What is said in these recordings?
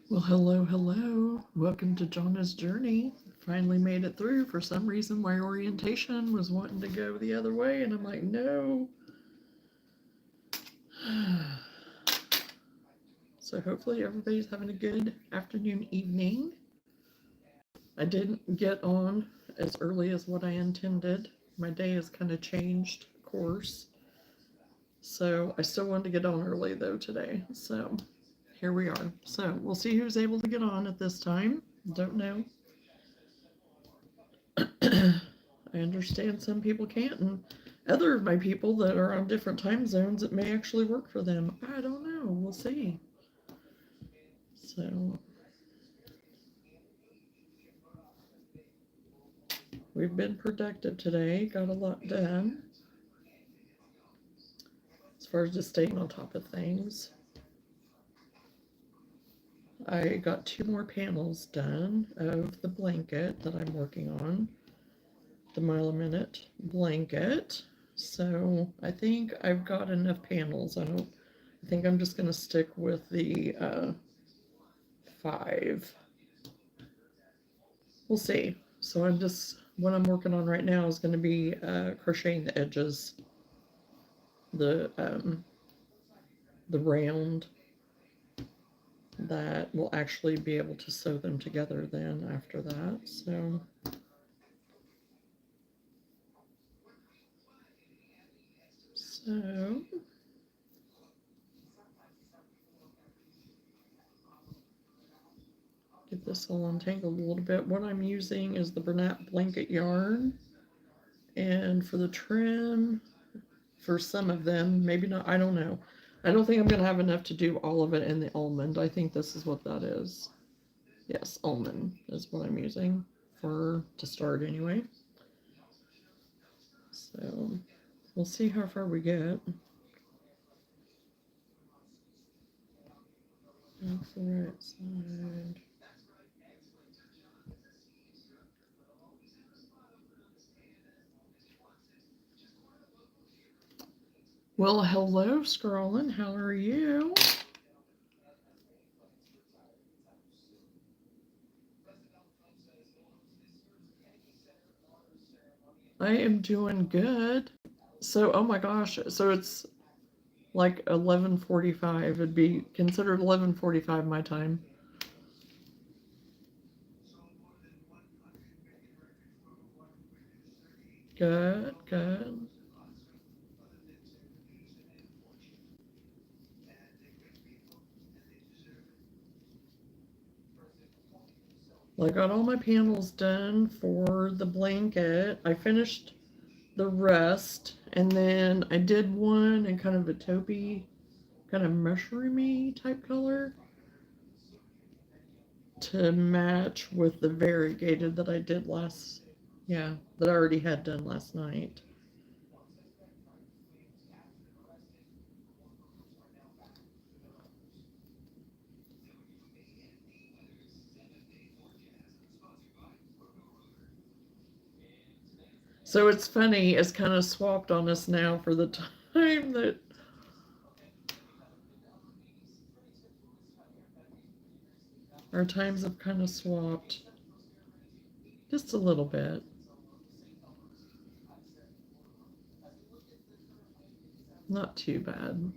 Well, hello, hello. Welcome to Johnna's journey. Finally made it through. For some reason, my orientation was wanting to go the other way, and I'm like, no. So hopefully everybody's having a good afternoon, evening. I didn't get on as early as what I intended. My day has kind of changed course. So I still wanted to get on early though today. So here we are. So we'll see who's able to get on at this time. Don't know. I understand some people can't, and other of my people that are on different time zones, it may actually work for them. I don't know. We'll see. So we've been productive today. Got a lot done as far as just staying on top of things. I got 2 more panels done of the blanket that I'm working on, the mile a minute blanket. So I think I've got enough panels. I think I'm just going to stick with the 5. We'll see. So what I'm working on right now is going to be crocheting the edges, the round, that will actually be able to sew them together then after that. So get this all untangled a little bit. What I'm using is the Bernat blanket yarn, and for the trim, for some of them, maybe not, I don't know. I don't think I'm going to have enough to do all of it in the almond. I think this is what that is. Yes, almond is what I'm using to start anyway. So we'll see how far we get. That's the right side. Well, hello, Scrollin'. How are you? I am doing good. So, oh my gosh. So it's like 11:45. It'd be considered 11:45 my time. Good, good. Well, I got all my panels done for the blanket. I finished the rest, and then I did one in kind of a taupey, kind of mushroomy type color to match with the variegated that I did that I already had done last night. So it's funny, it's kind of swapped on us now for the time that our times have kind of swapped just a little bit. Not too bad.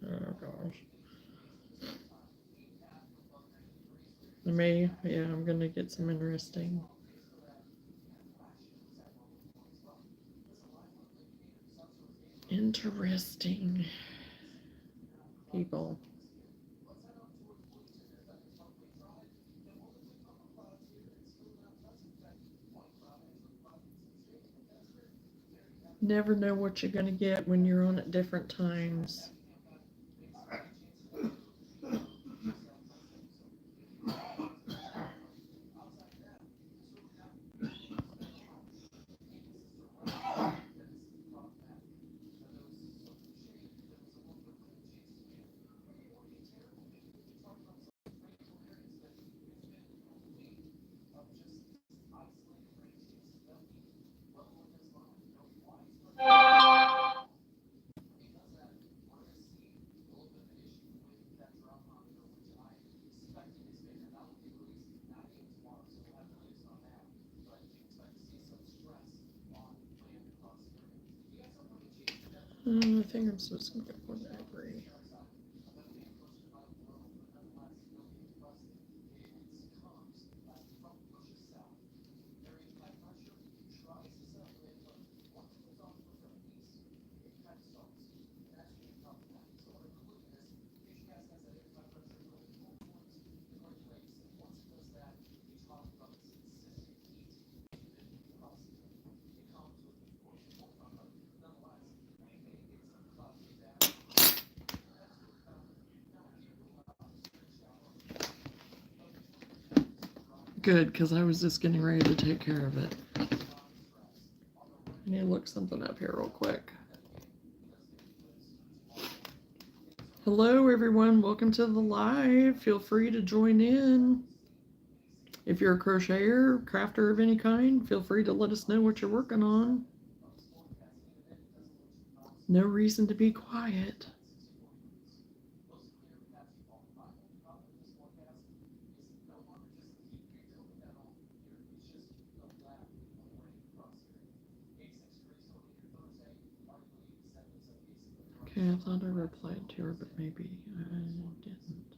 Oh gosh. I'm gonna get some interesting people. Never know what you're gonna get when you're on at different times. I think I'm supposed to get one every. Good, because I was just getting ready to take care of it. I need to look something up here real quick. Hello, everyone. Welcome to the live. Feel free to join in. If you're a crocheter, crafter of any kind, feel free to let us know what you're working on. No reason to be quiet. Okay, I thought I replied to her, but maybe I didn't.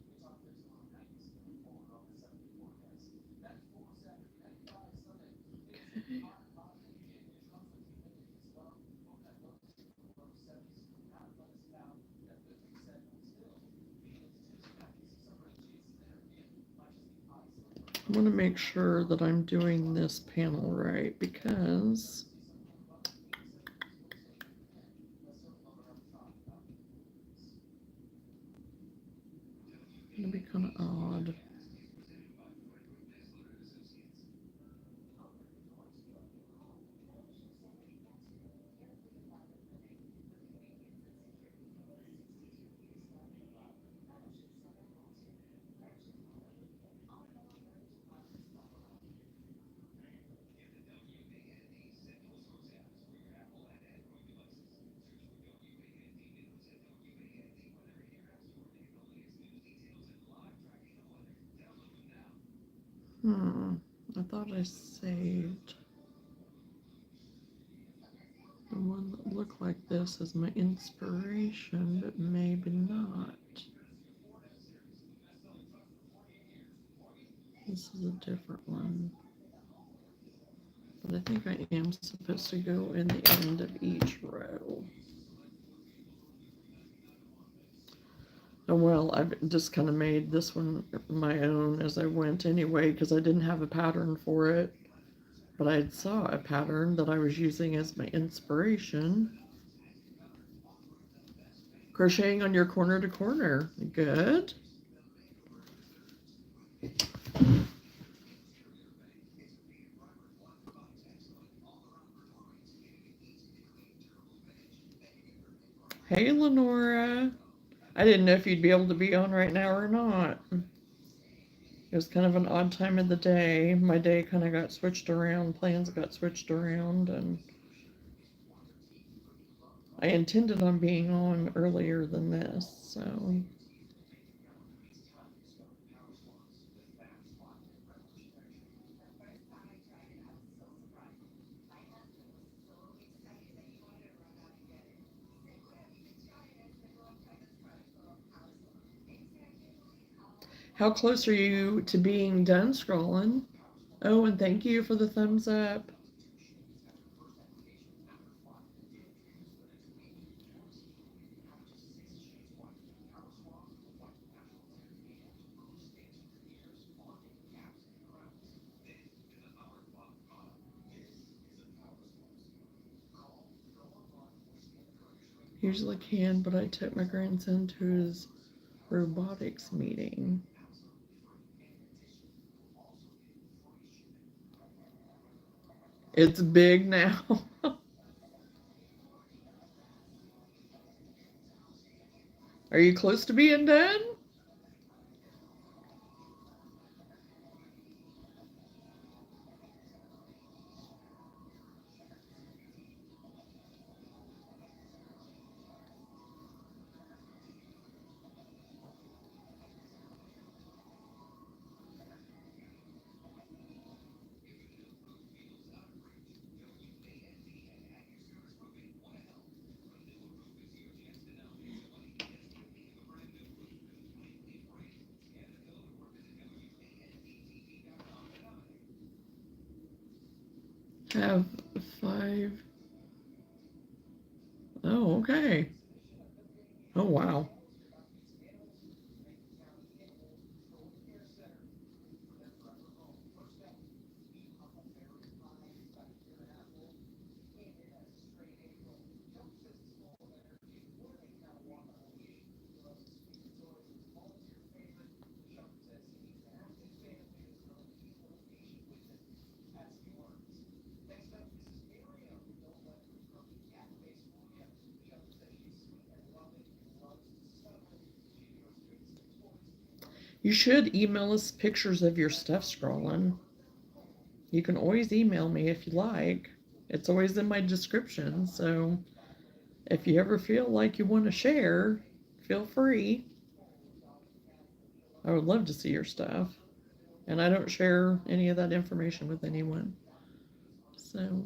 Okay. I want to make sure that I'm doing this panel right because it's going to be kind of odd. I thought I saved the one that looked like this as my inspiration, but maybe not. This is a different one. But I think I am supposed to go in the end of each row. Oh, well, I've just kind of made this one my own as I went anyway, because I didn't have a pattern for it. But I saw a pattern that I was using as my inspiration. Crocheting on your corner to corner. Good. Hey, Lenora. I didn't know if you'd be able to be on right now or not. It was kind of an odd time of the day. My day kind of got switched around, plans got switched around, and I intended on being on earlier than this, so. How close are you to being done scrolling? Oh, and thank you for the thumbs up. Usually can, but I took my grandson to his robotics meeting. It's big now. Are you close to being done? have 5. Oh, okay. Oh, wow. You should email us pictures of your stuff scrolling. You can always email me if you like. It's always in my description, so if you ever feel like you want to share, feel free. I would love to see your stuff. And I don't share any of that information with anyone. So,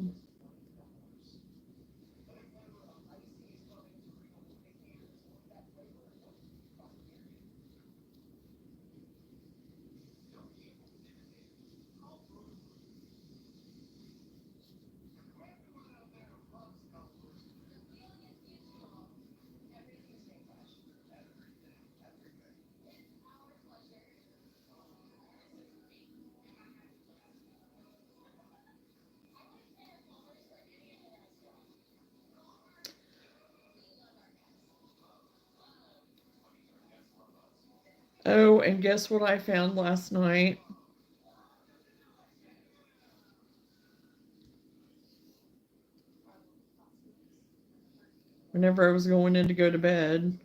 oh, and guess what I found last night? Whenever I was going in to go to bed,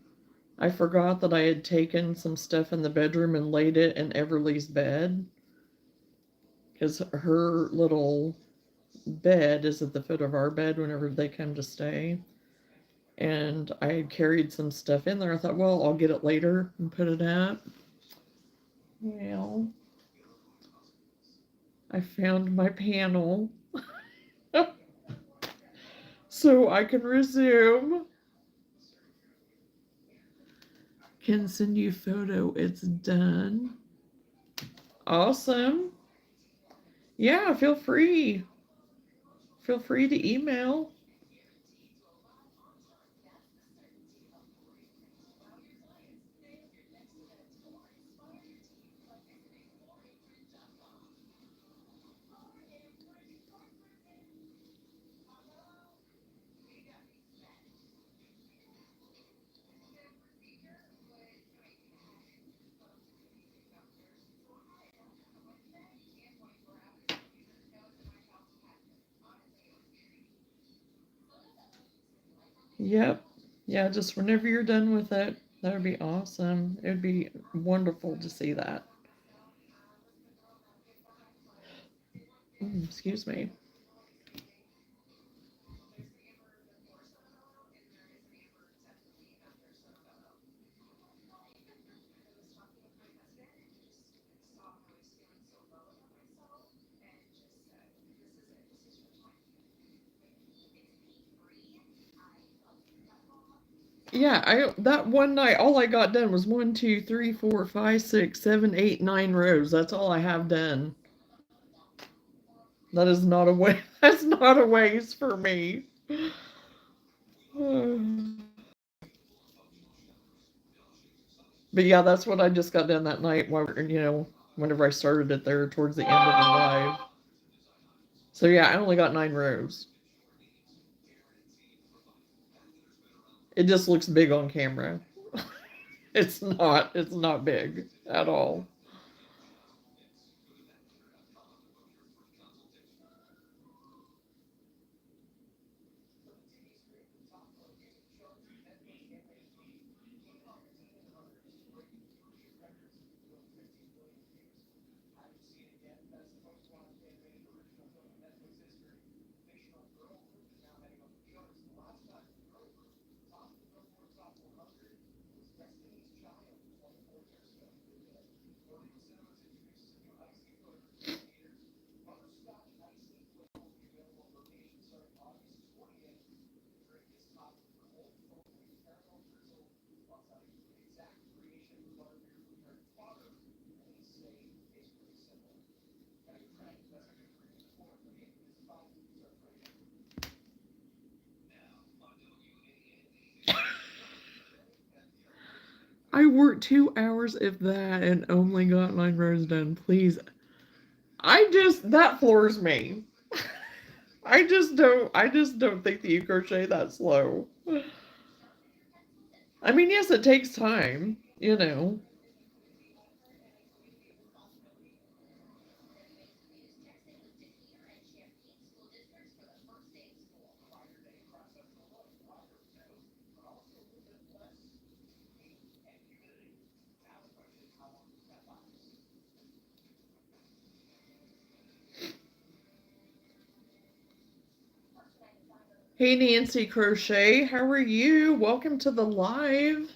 I forgot that I had taken some stuff in the bedroom and laid it in Everly's bed. Because her little bed is at the foot of our bed whenever they come to stay. And I had carried some stuff in there. I thought, well, I'll get it later and put it up. Well, I found my panel. So I can resume. Can send you a photo. It's done. Awesome. Yeah, feel free. Feel free to email. Yep. Yeah, just whenever you're done with it, that would be awesome. It would be wonderful to see that. Excuse me. Yeah, I that one night all I got done was 1, 2, 3, 4, 5, 6, 7, 8, 9 rows. That's all I have done. That is not a way. That's not a waste for me. But yeah, that's what I just got done that night. Whenever I started it there towards the end of the live. So yeah, I only got 9 rows. It just looks big on camera. It's not. It's not big at all. I worked 2 hours, if that, and only got 9 rows done. Please. That floors me. I just don't think that you crochet that slow. I mean, yes, it takes time, you know. Hey, Nancy Crochet, how are you? Welcome to the live.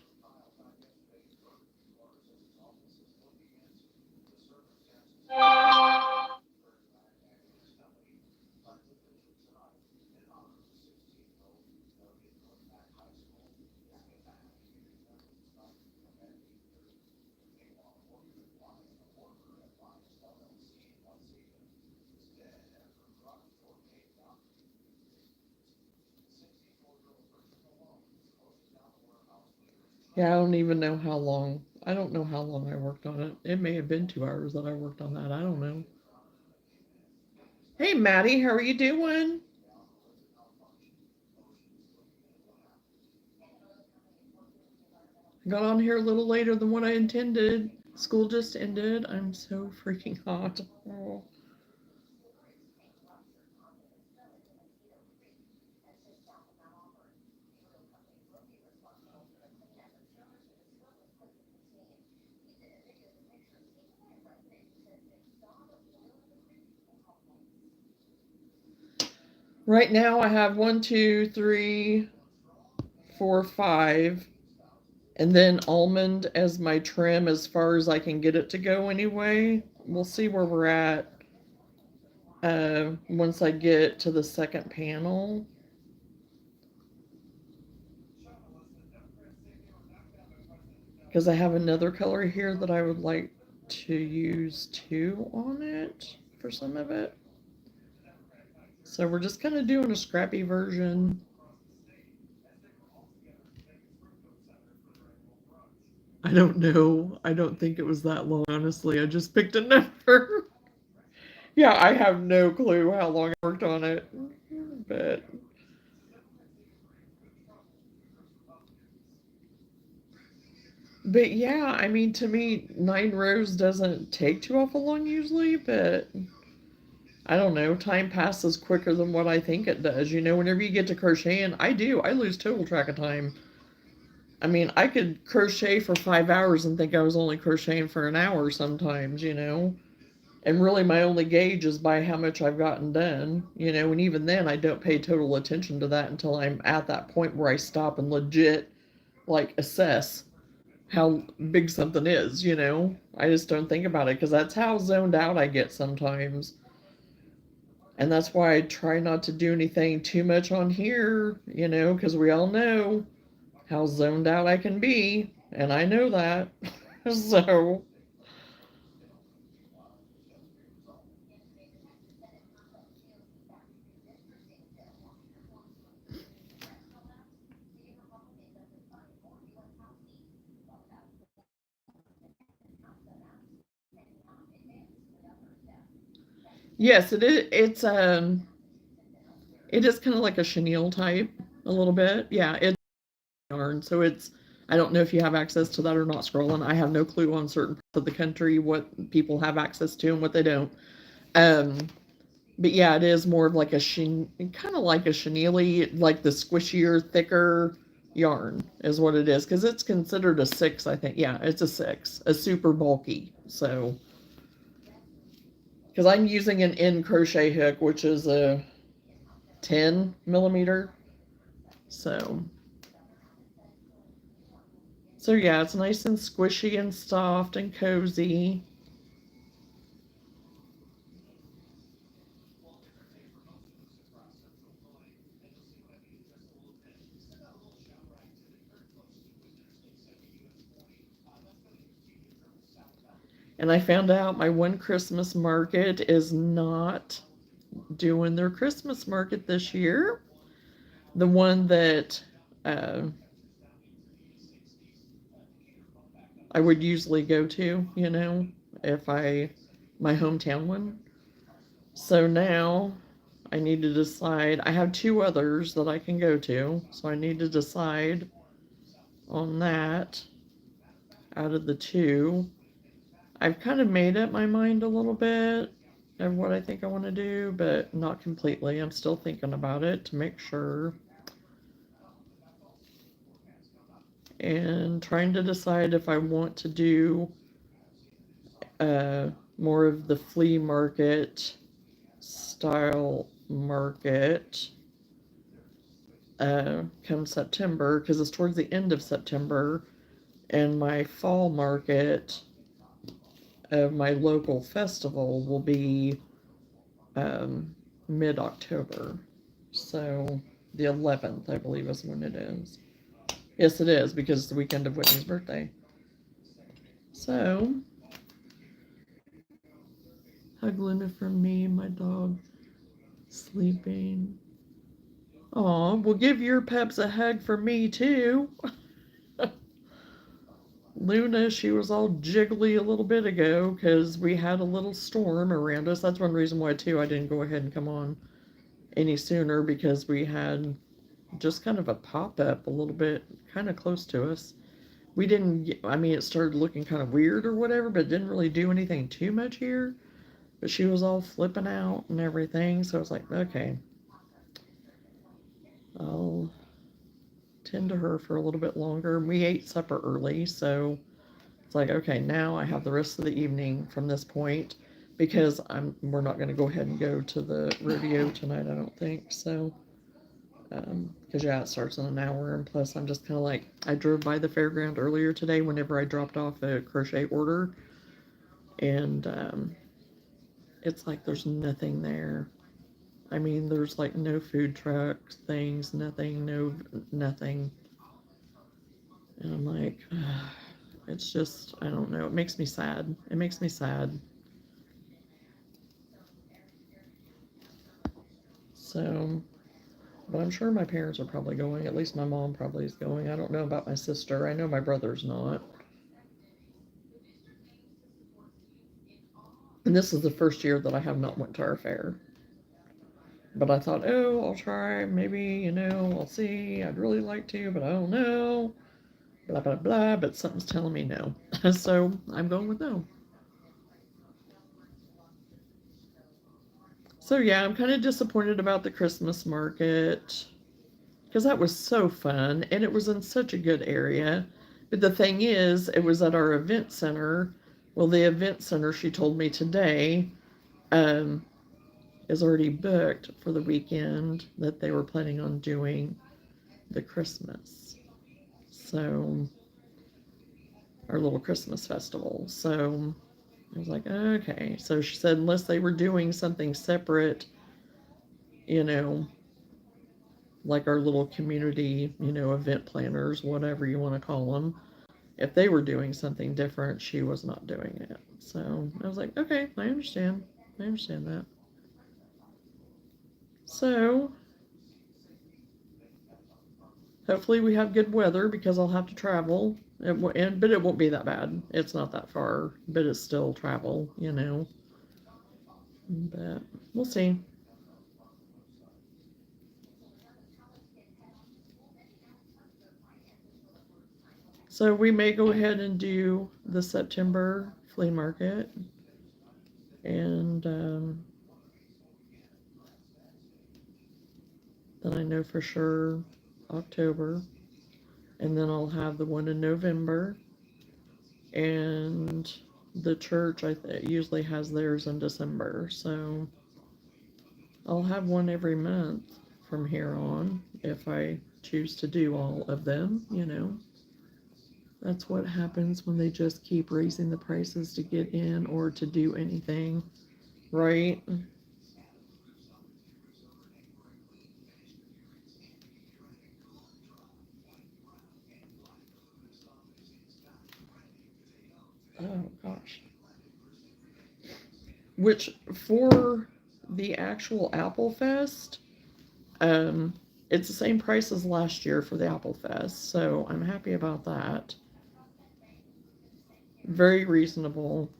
Yeah, I don't even know how long. I don't know how long I worked on it. It may have been 2 hours that I worked on that. I don't know. Hey, Maddie, how are you doing? I got on here a little later than what I intended. School just ended. I'm so freaking hot. Oh. Right now, I have 1, 2, 3, 4, 5, and then almond as my trim as far as I can get it to go anyway. We'll see where we're at once I get to the second panel. Because I have another color here that I would like to use too on it for some of it. So we're just kind of doing a scrappy version. I don't know. I don't think it was that long, honestly. I just picked a number. Yeah, I have no clue how long I worked on it. But yeah, I mean, to me, 9 rows doesn't take too awful long usually, but I don't know. Time passes quicker than what I think it does. You know, whenever you get to crocheting, I lose total track of time. I mean, I could crochet for 5 hours and think I was only crocheting for an hour sometimes, you know? And really, my only gauge is by how much I've gotten done, you know? And even then, I don't pay total attention to that until I'm at that point where I stop and legit, like, assess how big something is, you know? I just don't think about it because that's how zoned out I get sometimes. And that's why I try not to do anything too much on here, you know, because we all know how zoned out I can be, and I know that. So, yes, it is. It is kind of like a chenille type, a little bit. Yeah, it's yarn. So it's. I don't know if you have access to that or not, scrolling. I have no clue on certain parts of the country what people have access to and what they don't. Um, but yeah, it is more of like kind of like a chenille, like the squishier, thicker yarn is what it is because it's considered a 6. I think. Yeah, it's a 6, a super bulky. So because I'm using an end crochet hook, which is a 10 millimeter. So, so yeah, it's nice and squishy and soft and cozy. And I found out my one Christmas market is not doing their Christmas market this year. The one that uh, I would usually go to, you know, if my hometown one. So now I need to decide. I have two others that I can go to, so I need to decide on that out of the two. I've kind of made up my mind a little bit of what I think I want to do, but not completely. I'm still thinking about it to make sure. And trying to decide if I want to do more of the flea market style market come September, because it's towards the end of September, and my fall market of my local festival will be mid-October. So the 11th, I believe, is when it is. Yes, it is, because it's the weekend of Whitney's birthday. So, hug Luna from me, my dog sleeping. Aw, well, give your peps a hug for me, too. Luna, she was all jiggly a little bit ago because we had a little storm around us. That's one reason why, too, I didn't go ahead and come on any sooner, because we had just kind of a pop-up a little bit kind of close to us. We didn't get, I mean, it started looking kind of weird or whatever, but it didn't really do anything too much here. But she was all flipping out and everything, so I was like, okay, I'll tend to her for a little bit longer. We ate supper early, so it's like, okay, now I have the rest of the evening from this point, because we're not going to go ahead and go to the rodeo tonight, I don't think. So, because yeah, it starts in an hour, and plus I'm just kind of like, I drove by the fairground earlier today whenever I dropped off a crochet order, and it's like there's nothing there. I mean, there's like no food trucks, things, nothing, nothing. And I'm like, it's just, I don't know. It makes me sad. It makes me sad. So, but I'm sure my parents are probably going. At least my mom probably is going. I don't know about my sister. I know my brother's not. And this is the first year that I have not went to our fair. But I thought, oh, I'll try. Maybe, you know, I'll see. I'd really like to, but I don't know. Blah, blah, blah. But something's telling me no. So I'm going with no. So yeah, I'm kind of disappointed about the Christmas market, because that was so fun and it was in such a good area. But the thing is, it was at our event center. Well, the event center, she told me today, um, is already booked for the weekend that they were planning on doing the Christmas. So, our little Christmas festival. So, I was like, okay. So she said, unless they were doing something separate, you know, like our little community, you know, event planners, whatever you want to call them, if they were doing something different, she was not doing it. So I was like, okay, I understand. I understand that. So hopefully we have good weather, because I'll have to travel. But it won't be that bad. It's not that far, but it's still travel, you know. But we'll see. So we may go ahead and do the September flea market, and then I know for sure October, and then I'll have the one in November, and the church usually has theirs in December, so I'll have one every month from here on if I choose to do all of them, you know. That's what happens when they just keep raising the prices to get in or to do anything, right? Oh gosh. Which, for the actual Apple Fest, um, it's the same price as last year for the Apple Fest, so I'm happy about that. very reasonable.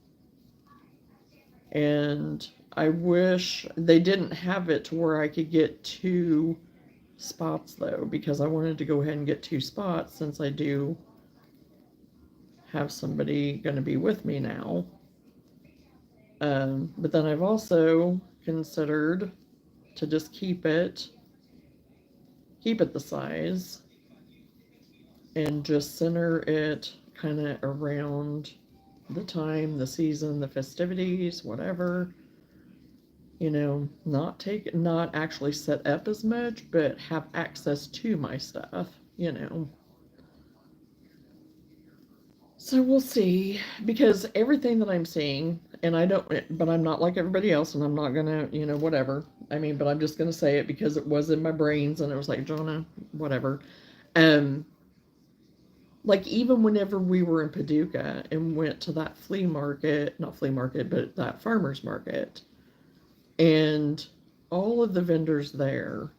And I wish they didn't have it to where I could get 2 spots though, because I wanted to go ahead and get 2 spots since I do have somebody going to be with me now. But then I've also considered to just keep it the size and just center it kind of around the time, the season, the festivities, whatever. You know, not actually set up as much, but have access to my stuff, you know. So we'll see, because everything that I'm seeing, and but I'm not like everybody else, and I'm not gonna, you know, whatever. I mean, but I'm just gonna say it because it was in my brains, and it was like, Johnna, whatever. Like even whenever we were in Paducah and went to that flea market, not flea market, but that farmer's market, and all of the vendors there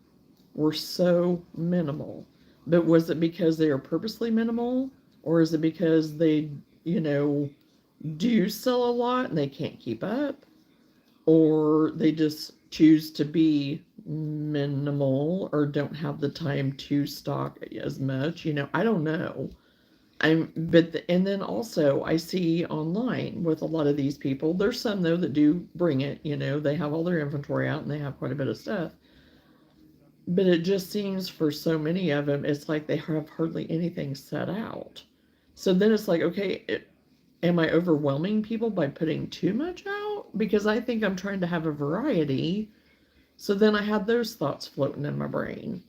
were so minimal. But was it because they are purposely minimal, or is it because they, you know, do sell a lot and they can't keep up, or they just choose to be minimal or don't have the time to stock as much? You know, I don't know. And then also I see online with a lot of these people, there's some though that do bring it, you know, they have all their inventory out and they have quite a bit of stuff. But it just seems for so many of them, it's like they have hardly anything set out. So then it's like, okay, am I overwhelming people by putting too much out? Because I think I'm trying to have a variety. So then I had those thoughts floating in my brain.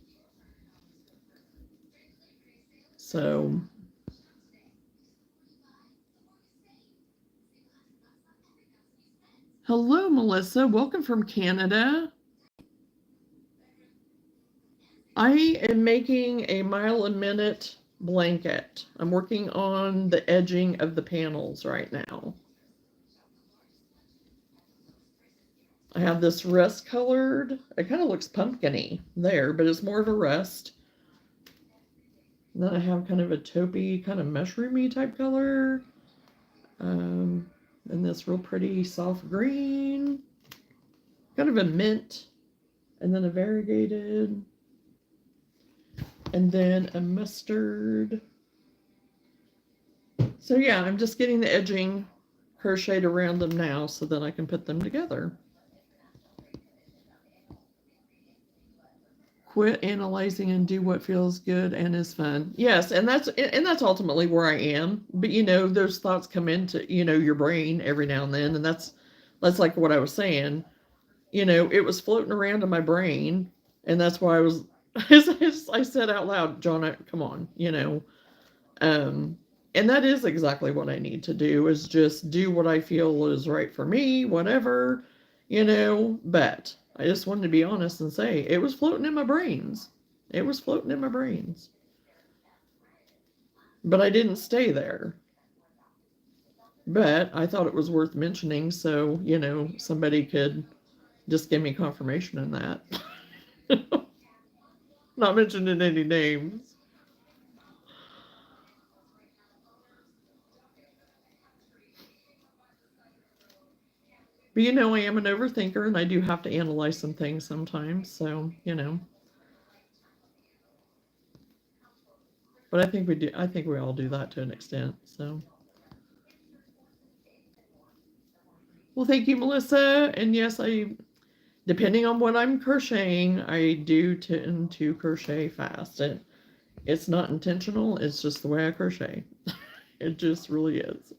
So, hello, Melissa. Welcome from Canada. I am making a mile a minute blanket. I'm working on the edging of the panels right now. I have this rust colored, it kind of looks pumpkin-y there, but it's more of a rust. And then I have kind of a taupey, kind of mushroomy type color. And this real pretty soft green. Kind of a mint. And then a variegated. And then a mustard. So yeah, I'm just getting the edging crocheted around them now so that I can put them together. Quit analyzing and do what feels good and is fun. Yes, and that's ultimately where I am. But you know, those thoughts come into, you know, your brain every now and then, and that's like what I was saying. You know, it was floating around in my brain, and that's why I was I said out loud, Johnna, come on, you know. And that is exactly what I need to do, is just do what I feel is right for me, whatever, you know. But I just wanted to be honest and say it was floating in my brains. It was floating in my brains. But I didn't stay there. But I thought it was worth mentioning so, you know, somebody could just give me confirmation in that. Not mentioning any names. But you know, I am an overthinker and I do have to analyze some things sometimes, so, you know. But I think we do. I think we all do that to an extent. So, well, thank you, Melissa. And yes, depending on what I'm crocheting, I do tend to crochet fast. And it's not intentional. It's just the way I crochet. It just really is.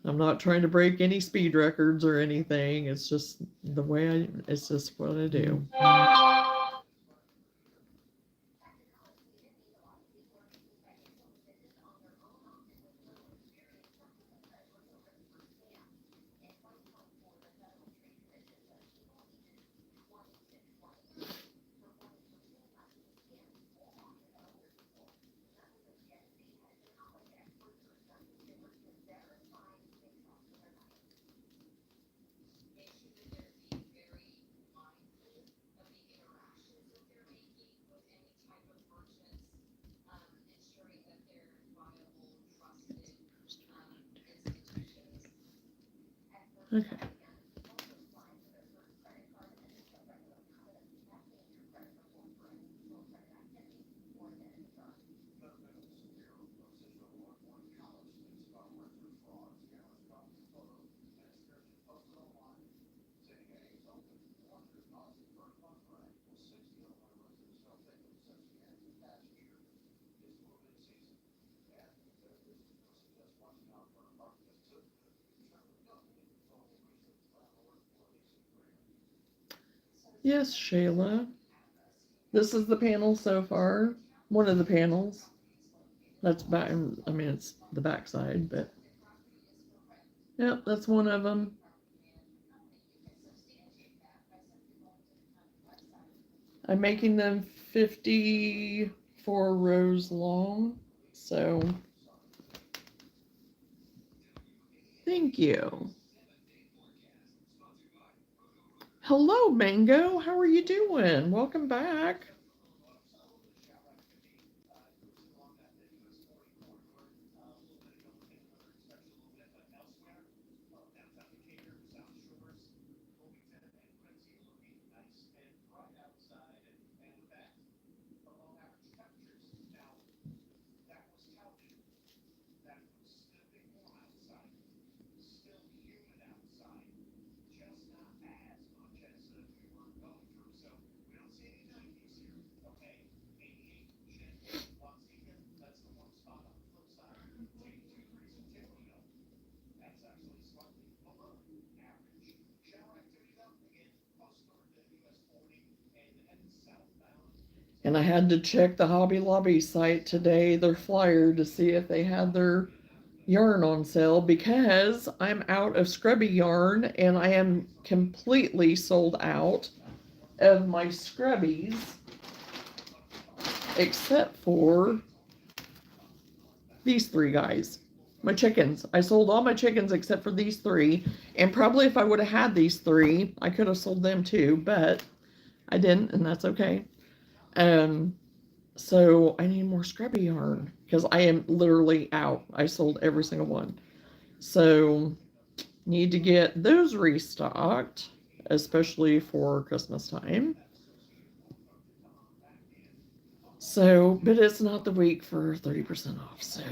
I'm not trying to break any speed records or anything. It's just the way it's just what I do. Okay. Yes, Shayla. This is the panel so far. One of the panels. That's back. I mean, it's the back side, but yeah, that's one of them. I'm making them 54 rows long. So, thank you. Hello, Mango. How are you doing? Welcome back. And I had to check the Hobby Lobby site today, their flyer, to see if they had their yarn on sale because I'm out of Scrubby yarn and I am completely sold out of my Scrubbies except for these three guys. My chickens. I sold all my chickens except for these three. And probably if I would have had these three, I could have sold them too, but I didn't, and that's okay. So I need more Scrubby yarn because I am literally out. I sold every single one. So need to get those restocked, especially for Christmas time. So, but it's not the week for 30% off. So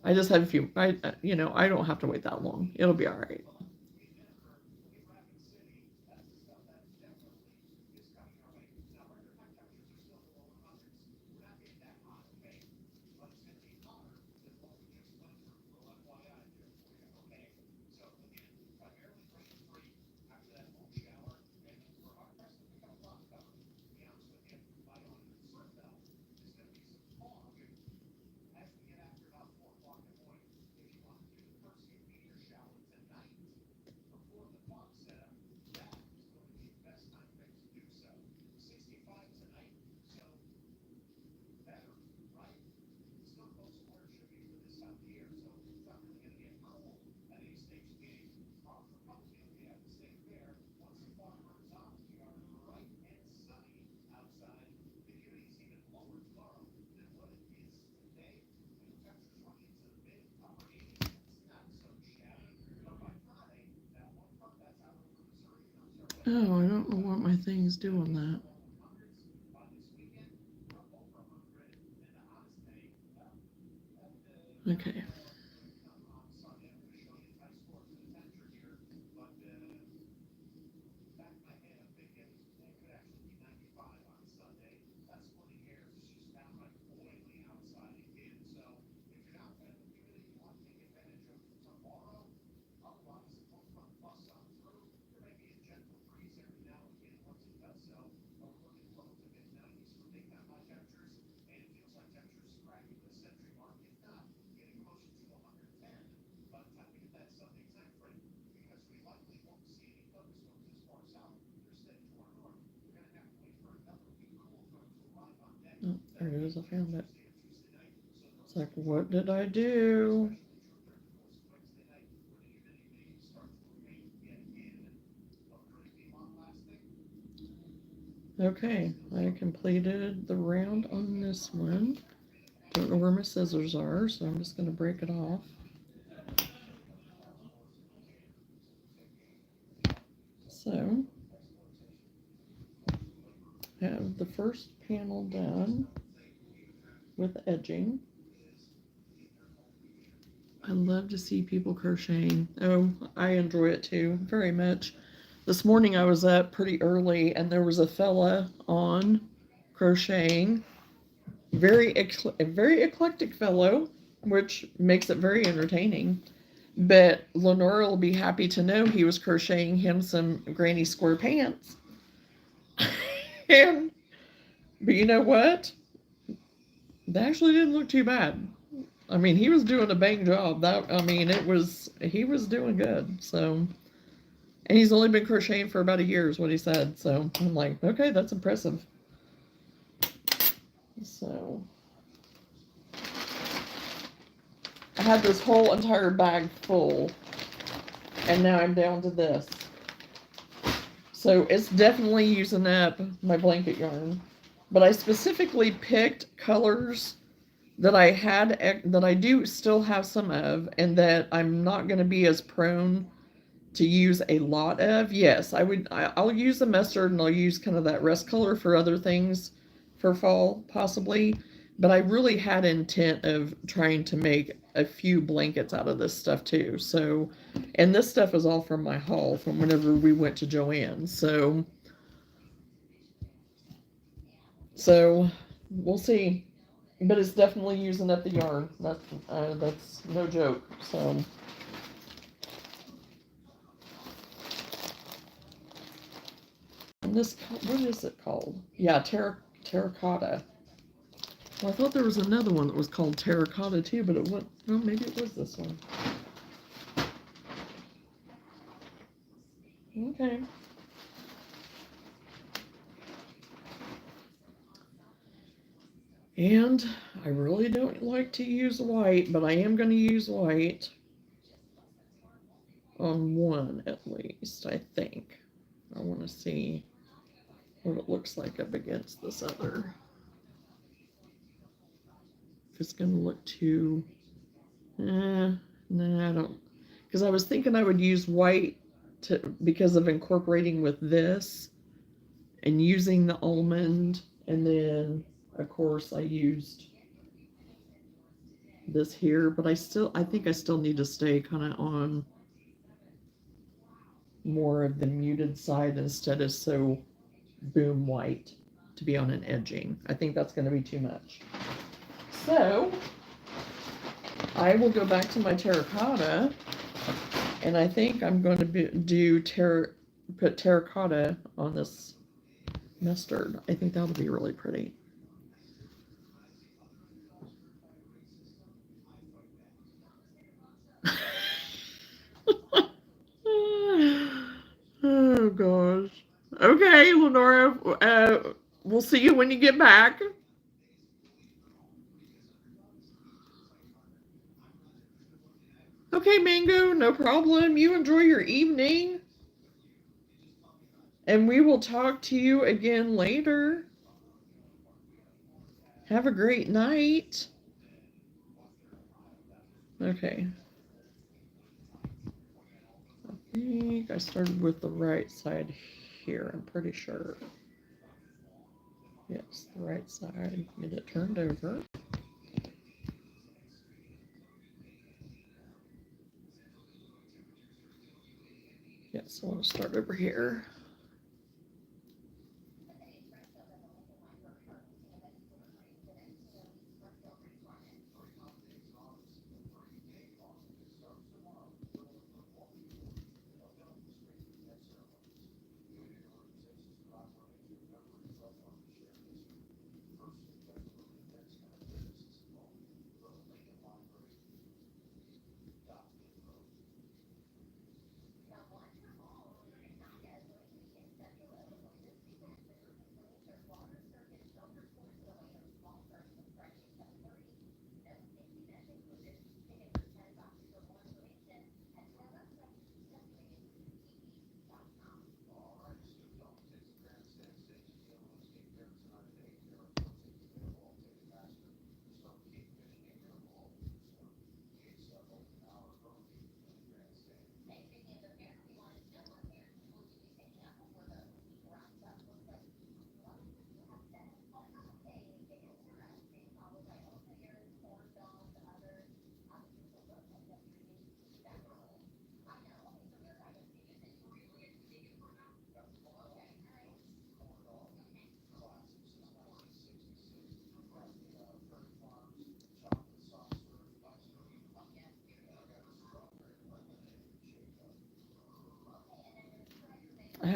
I just have a few. I don't have to wait that long. It'll be all right. Oh, I don't know what my thing's doing that. Okay. Oh, there it is. I found it. It's like, what did I do? Okay, I completed the round on this one. Don't know where my scissors are, so I'm just going to break it off. So, have the first panel done with edging. I love to see people crocheting. Oh, I enjoy it too, very much. This morning I was up pretty early and there was a fella on crocheting. Very eclectic fellow, which makes it very entertaining. But Lenora will be happy to know he was crocheting him some granny square pants. But you know what? They actually didn't look too bad. I mean, he was doing a bang job. He was doing good. So, and he's only been crocheting for about a year, is what he said. So I'm like, okay, that's impressive. So I had this whole entire bag full, and now I'm down to this. So it's definitely using up my blanket yarn. But I specifically picked colors that I do still have some of, and that I'm not going to be as prone to use a lot of. Yes, I'll use the mustard, and I'll use kind of that rust color for other things for fall, possibly. But I really had intent of trying to make a few blankets out of this stuff too. So, and this stuff is all from my haul from whenever we went to Joann's. So we'll see. But it's definitely using up the yarn. That's no joke. So. And this, what is it called? Yeah, terracotta. Well, I thought there was another one that was called terracotta too, but it went, well, maybe it was this one. Okay. And I really don't like to use white, but I am going to use white on one at least, I think. I want to see what it looks like up against this other. If it's going to look too, no, I don't, because I was thinking I would use white because of incorporating with this and using the almond, and then of course I used this here, but I think I still need to stay kind of on more of the muted side instead of so boom white to be on an edging. I think that's going to be too much. So I will go back to my terracotta, and I think I'm going to put terracotta on this mustard. I think that'll be really pretty. Oh gosh. Okay, Lenora. We'll see you when you get back. Okay, Mango, no problem. You enjoy your evening. And we will talk to you again later. Have a great night. Okay. I think I started with the right side here, I'm pretty sure. Yes, the right side. Get it turned over. Yes, I want to start over here.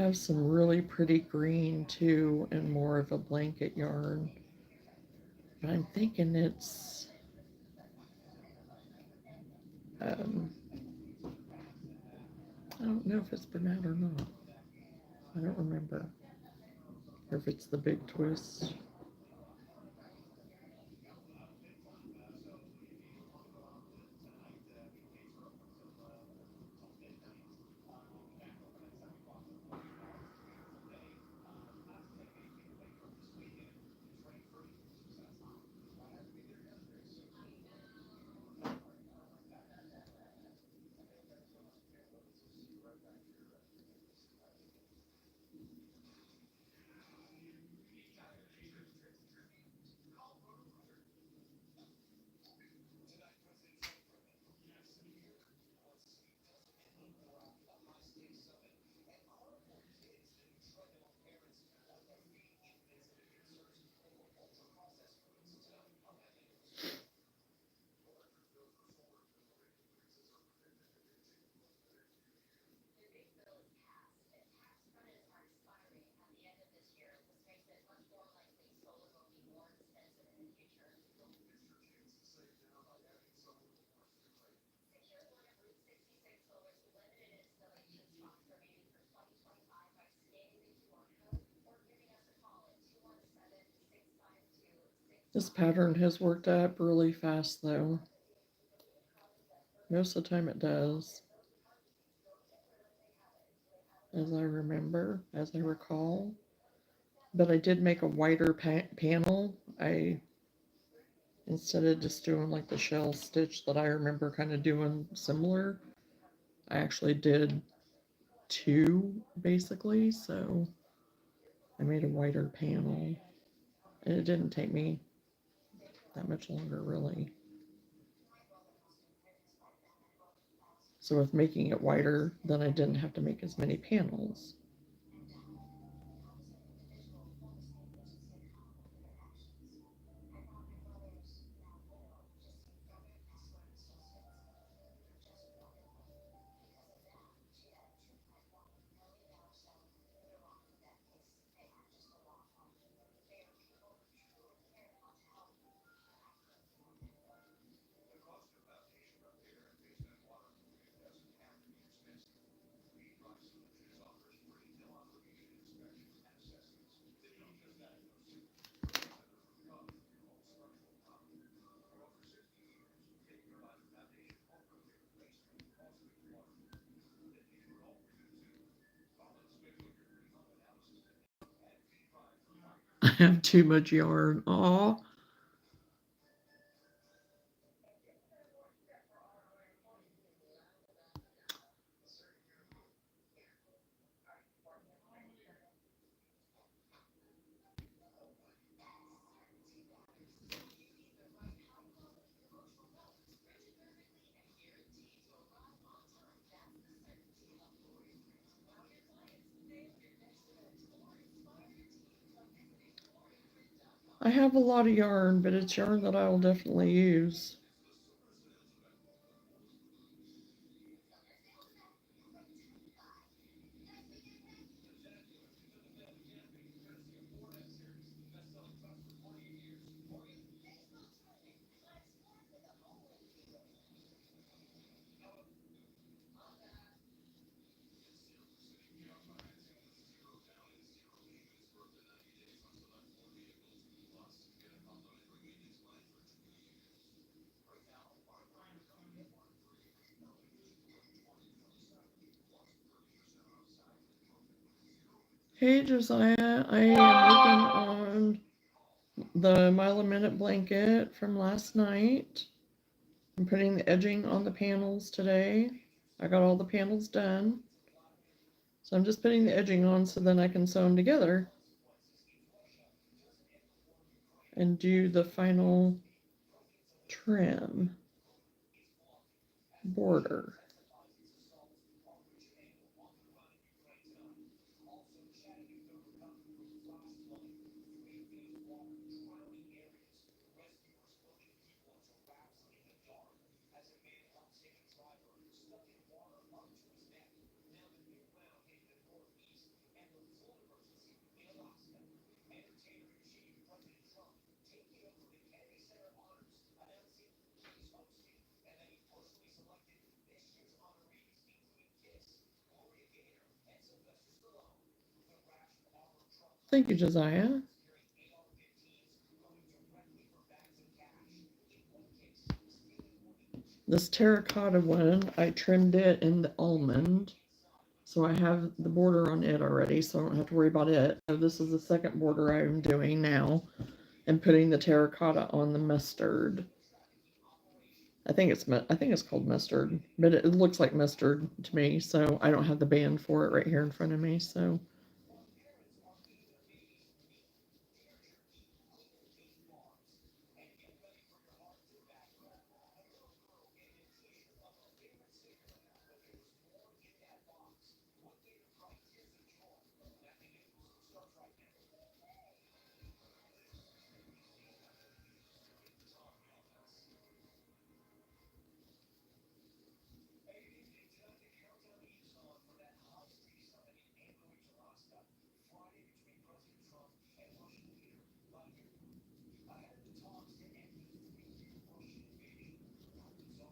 have some really pretty green too, and more of a blanket yarn. But I'm thinking it's I don't know if it's Bernat or not. I don't remember. Or if it's the big twist. This pattern has worked up really fast though. Most of the time it does. As I remember, as I recall. But I did make a wider panel. Instead of just doing like the shell stitch that I remember kind of doing similar, I actually did two basically. So I made a wider panel, and it didn't take me that much longer really. So with making it wider, then I didn't have to make as many panels. I have too much yarn. Aw. I have a lot of yarn, but it's yarn that I will definitely use. Hey Josiah, I am working on the Mile a Minute blanket from last night. I'm putting the edging on the panels today. I got all the panels done. So I'm just putting the edging on so then I can sew them together and do the final trim border. Thank you, Josiah. This terracotta one, I trimmed it in the almond. So I have the border on it already, so I don't have to worry about it. So this is the second border I'm doing now and putting the terracotta on the mustard. I think it's called mustard, but it looks like mustard to me, so I don't have the band for it right here in front of me, so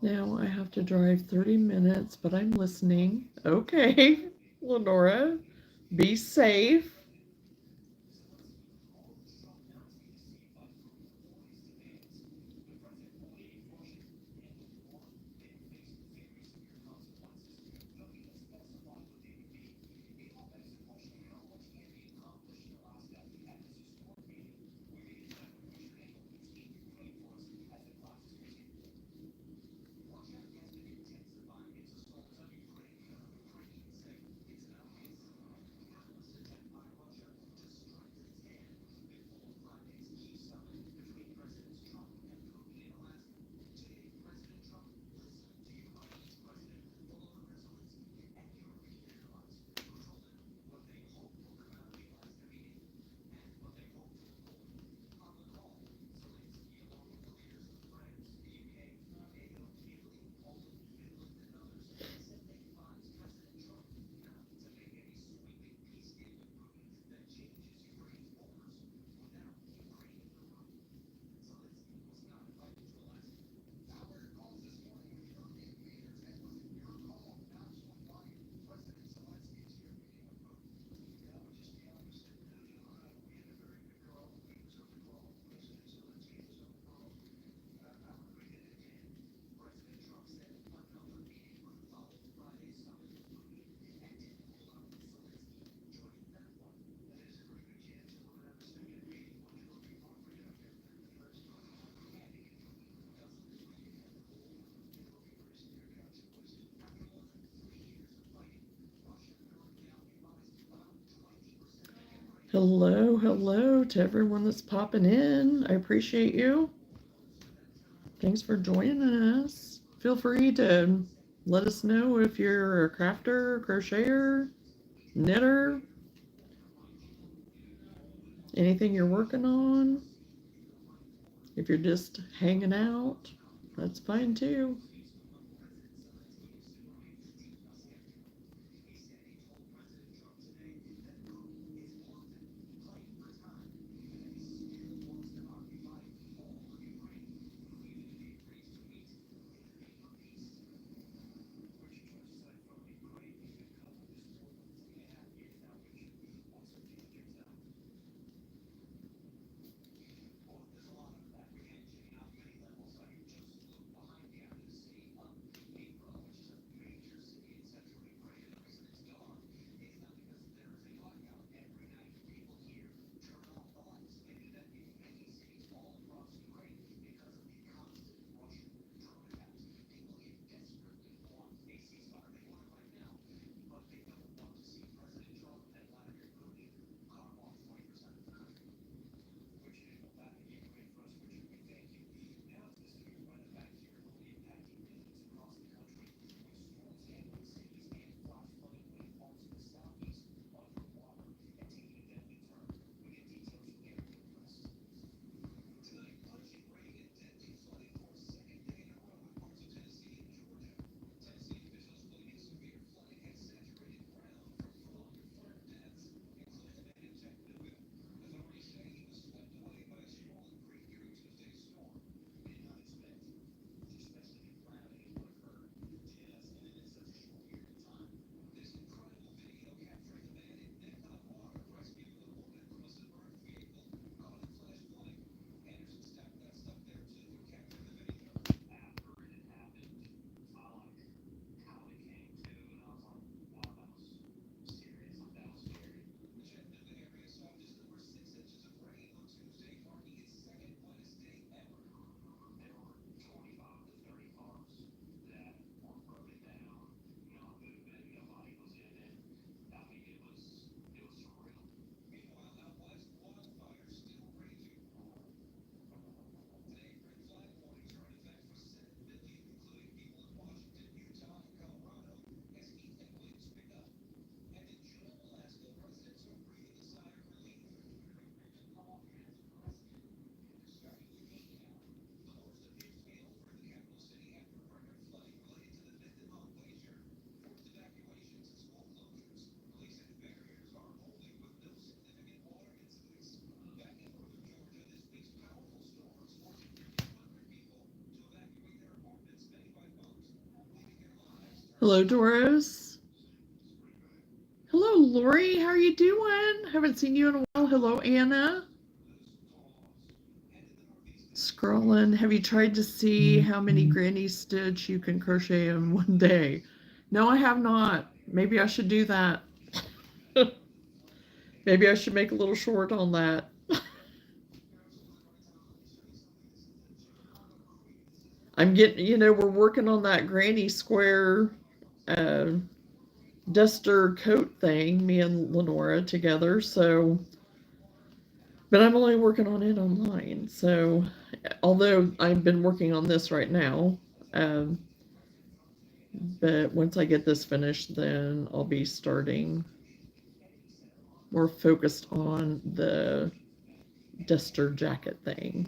now I have to drive 30 minutes, but I'm listening. Okay, Lenora, be safe. Hello, hello to everyone that's popping in. I appreciate you. Thanks for joining us. Feel free to let us know if you're a crafter, crocheter, knitter, anything you're working on. If you're just hanging out, that's fine too. Hello, Doris. Hello, Lori. How are you doing? Haven't seen you in a while. Hello, Anna. Scrolling. Have you tried to see how many granny stitch you can crochet in one day? No, I have not. Maybe I should do that. Maybe I should make a little short on that. I'm getting, we're working on that granny square duster coat thing, me and Lenora together. So, but I'm only working on it online. So, although I've been working on this right now, but once I get this finished, then I'll be starting more focused on the duster jacket thing.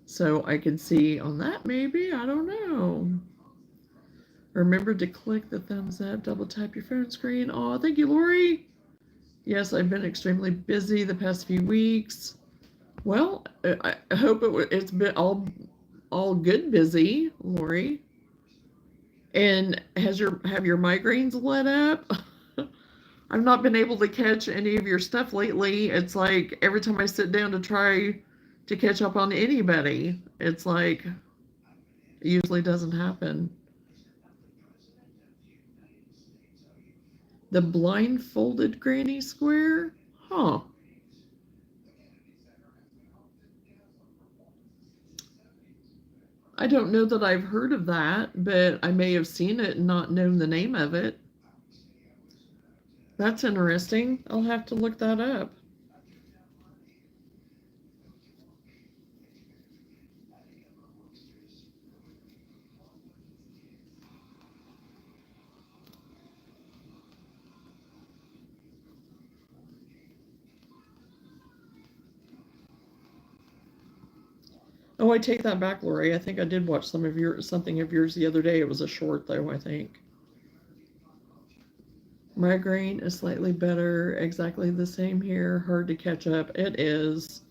So I can see on that maybe, I don't know. Remember to click the thumbs up, double tap your phone screen. Oh, thank you, Lori. Yes, I've been extremely busy the past few weeks. Well, I hope it's been all good busy, Lori. And have your migraines let up? I've not been able to catch any of your stuff lately. It's like every time I sit down to try to catch up on anybody, it's like it usually doesn't happen. The blindfolded granny square? Huh. I don't know that I've heard of that, but I may have seen it and not known the name of it. That's interesting. I'll have to look that up. Oh, I take that back, Lori. I think I did watch something of yours the other day. It was a short though, I think. Migraine is slightly better. Exactly the same here. Hard to catch up. It is.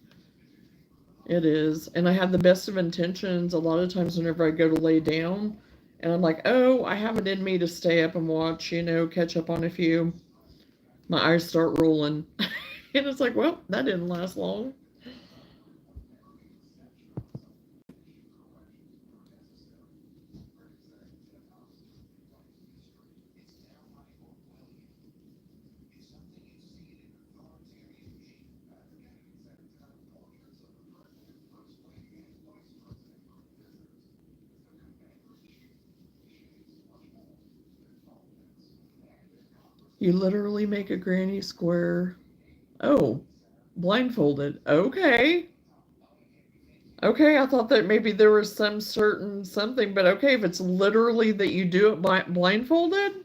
It is. And I have the best of intentions a lot of times whenever I go to lay down. And I'm like, oh, I have it in me to stay up and watch, catch up on a few. My eyes start rolling. And it's like, well, that didn't last long. You literally make a granny square. Oh, blindfolded. Okay. Okay, I thought that maybe there was some certain something, but okay, if it's literally that you do it blindfolded,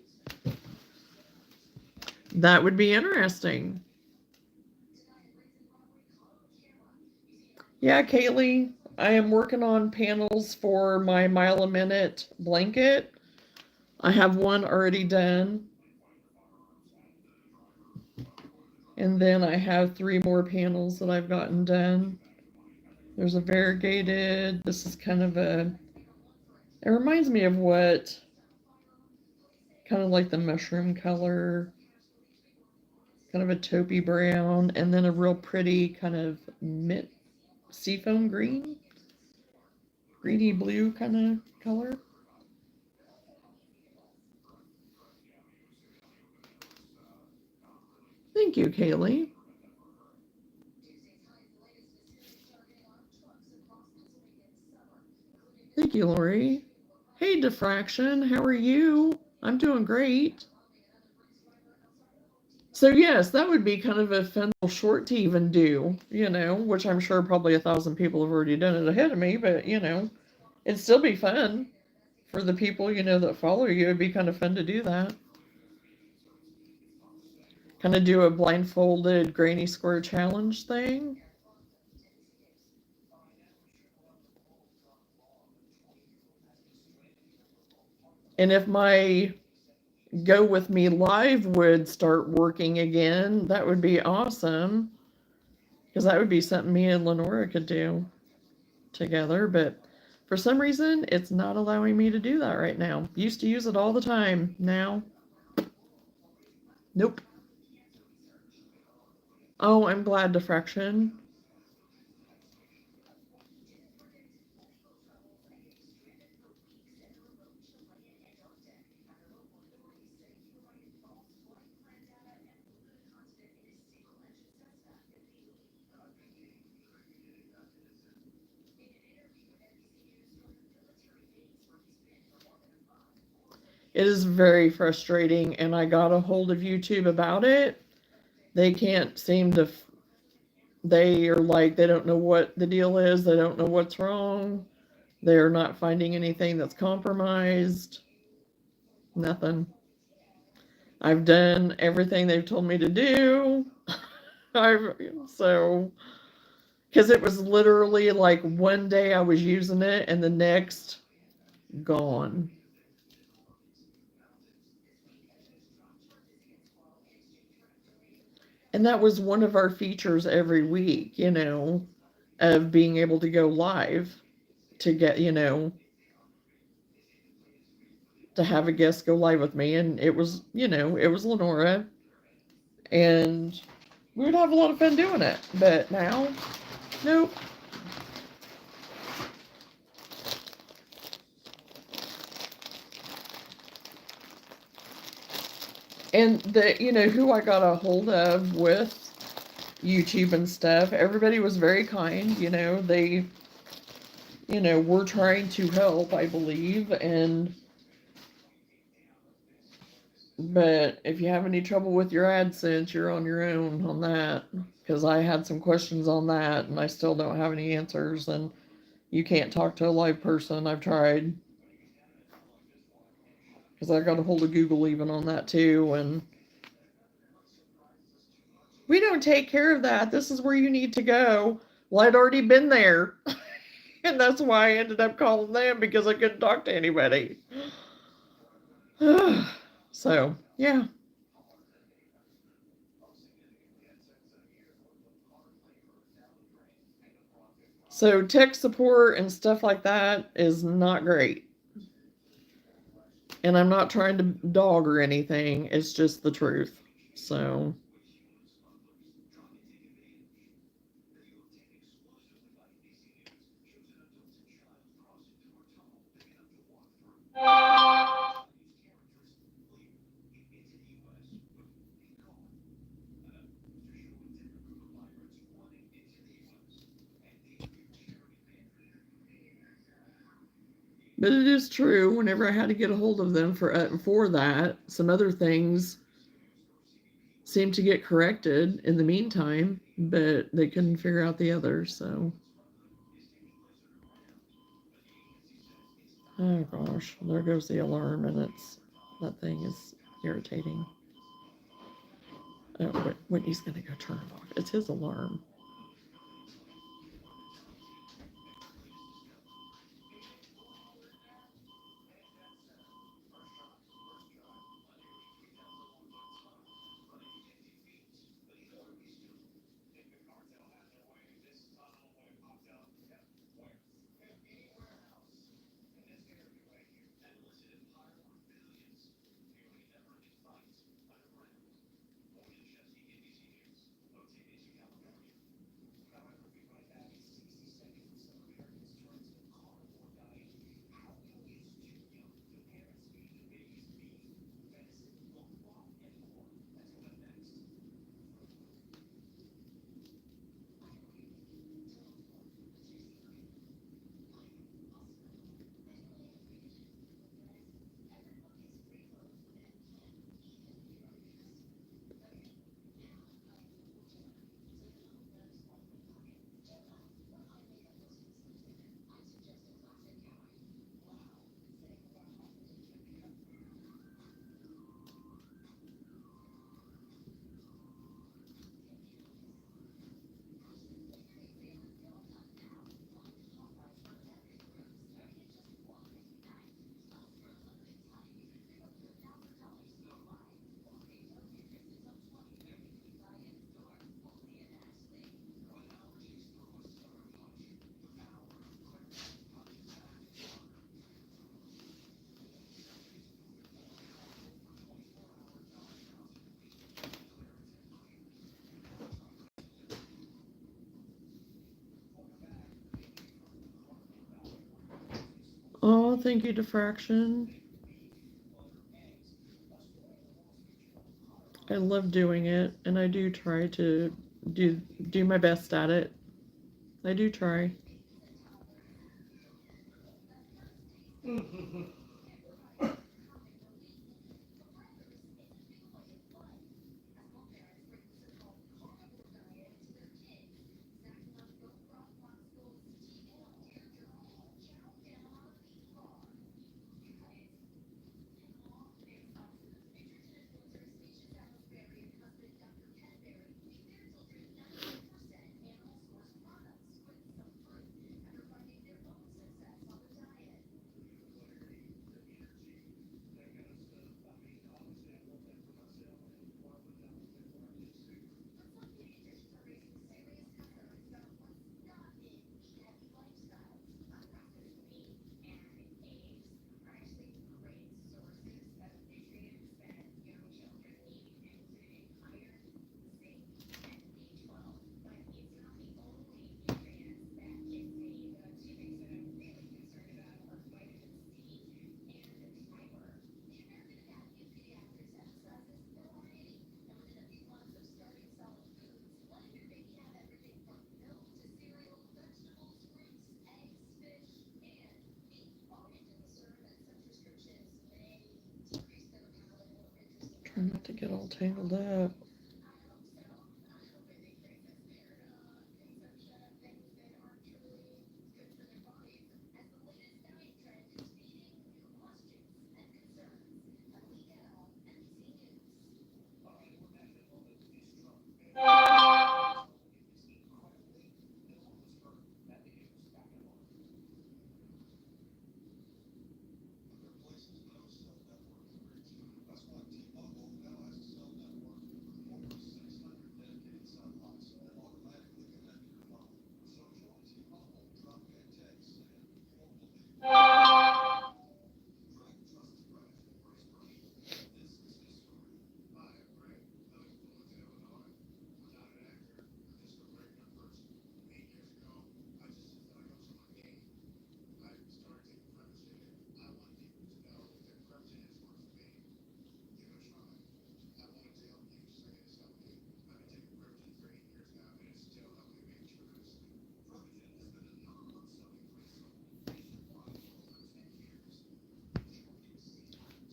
that would be interesting. Yeah, Kaylee, I am working on panels for my mile a minute blanket. I have one already done. And then I have 3 more panels that I've gotten done. There's a variegated, this is kind of it reminds me of what, kind of like the mushroom color, kind of a taupey brown, and then a real pretty kind of mint seafoam green, greeny blue kind of color. Thank you, Kaylee. Thank you, Lori. Hey, Diffraction, how are you? I'm doing great. So yes, that would be kind of a fun little short to even do, which I'm sure probably 1,000 people have already done it ahead of me, but it'd still be fun for the people, that follow you. It'd be kind of fun to do that. Kind of do a blindfolded granny square challenge thing. And if my Go With Me Live would start working again, that would be awesome. Because that would be something me and Lenora could do together. But For some reason, it's not allowing me to do that right now. Used to use it all the time. Now, nope. Oh, I'm glad, diffraction. It is very frustrating, and I got a hold of YouTube about it. They can't seem to, they are like, they don't know what the deal is, they don't know what's wrong, they're not finding anything that's compromised. Nothing. I've done everything they've told me to do. I've, so, because it was literally like one day I was using it and the next, gone. And that was one of our features every week, of being able to go live to get, to have a guest go live with me. And it was, it was Lenora. And we would have a lot of fun doing it. But now, nope. And who I got a hold of with YouTube and stuff, everybody was very kind. They, were trying to help, I believe. But if you have any trouble with your AdSense, you're on your own on that. Because I had some questions on that and I still don't have any answers. And you can't talk to a live person. I've tried. Because I got a hold of Google even on that too. And we don't take care of that. This is where you need to go. Well, I'd already been there. And that's why I ended up calling them, because I couldn't talk to anybody. So, yeah. So tech support and stuff like that is not great. And I'm not trying to dog or anything. It's just the truth. So. But it is true, whenever I had to get a hold of them for that, some other things seemed to get corrected in the meantime, but they couldn't figure out the others, so. Oh gosh, there goes the alarm, and that thing is irritating. Oh, Whitney's gonna go turn it off. It's his alarm. thank you, Diffraction. I love doing it, and I do try to do my best at it. I do try. Try not to get all tangled up.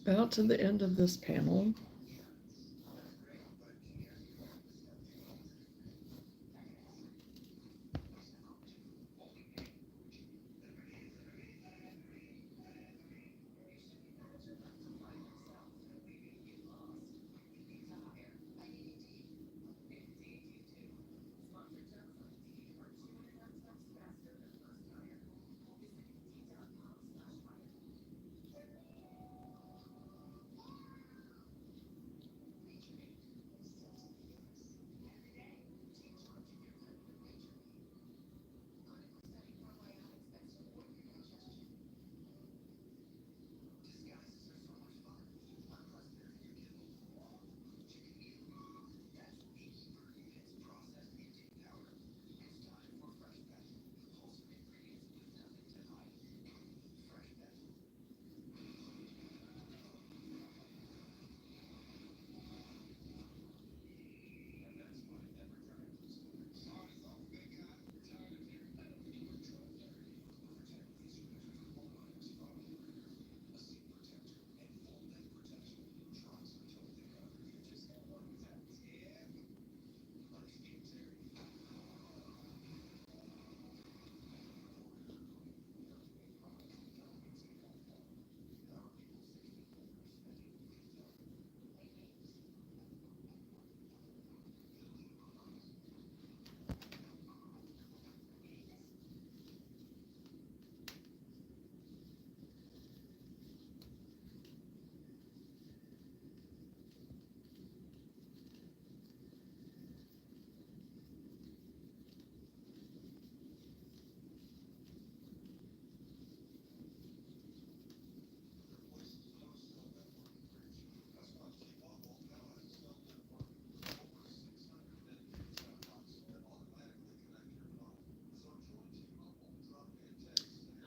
About to the end of this panel.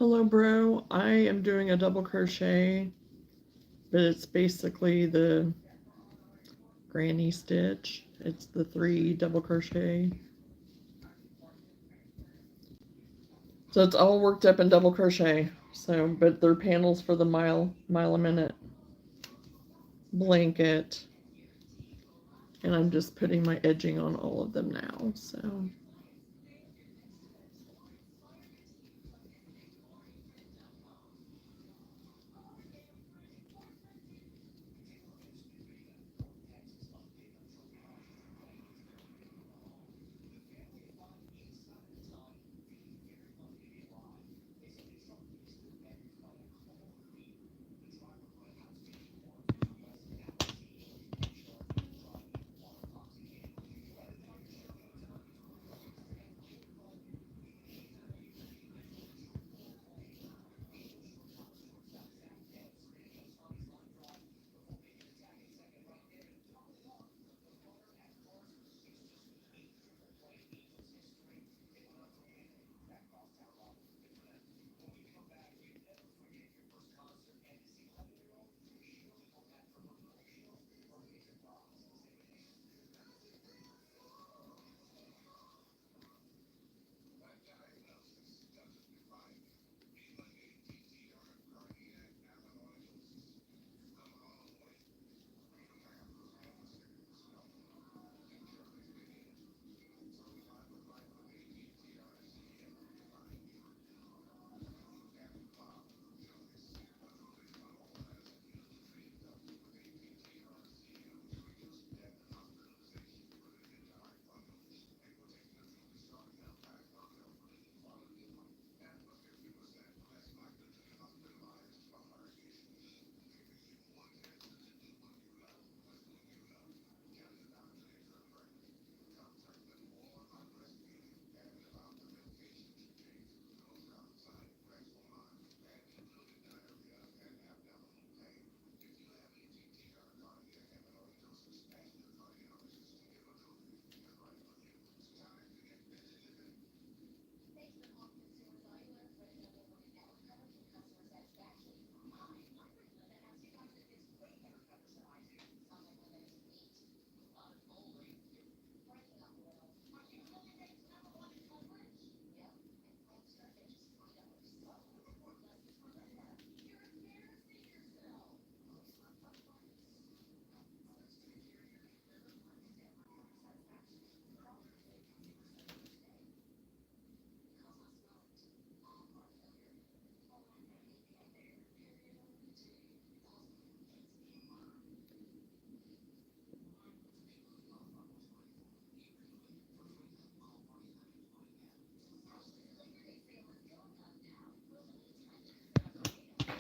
Hello, bro. I am doing a double crochet, but it's basically the granny stitch. It's the 3 double crochet. So it's all worked up in double crochet. So, but they're panels for the mile a minute blanket. And I'm just putting my edging on all of them now. So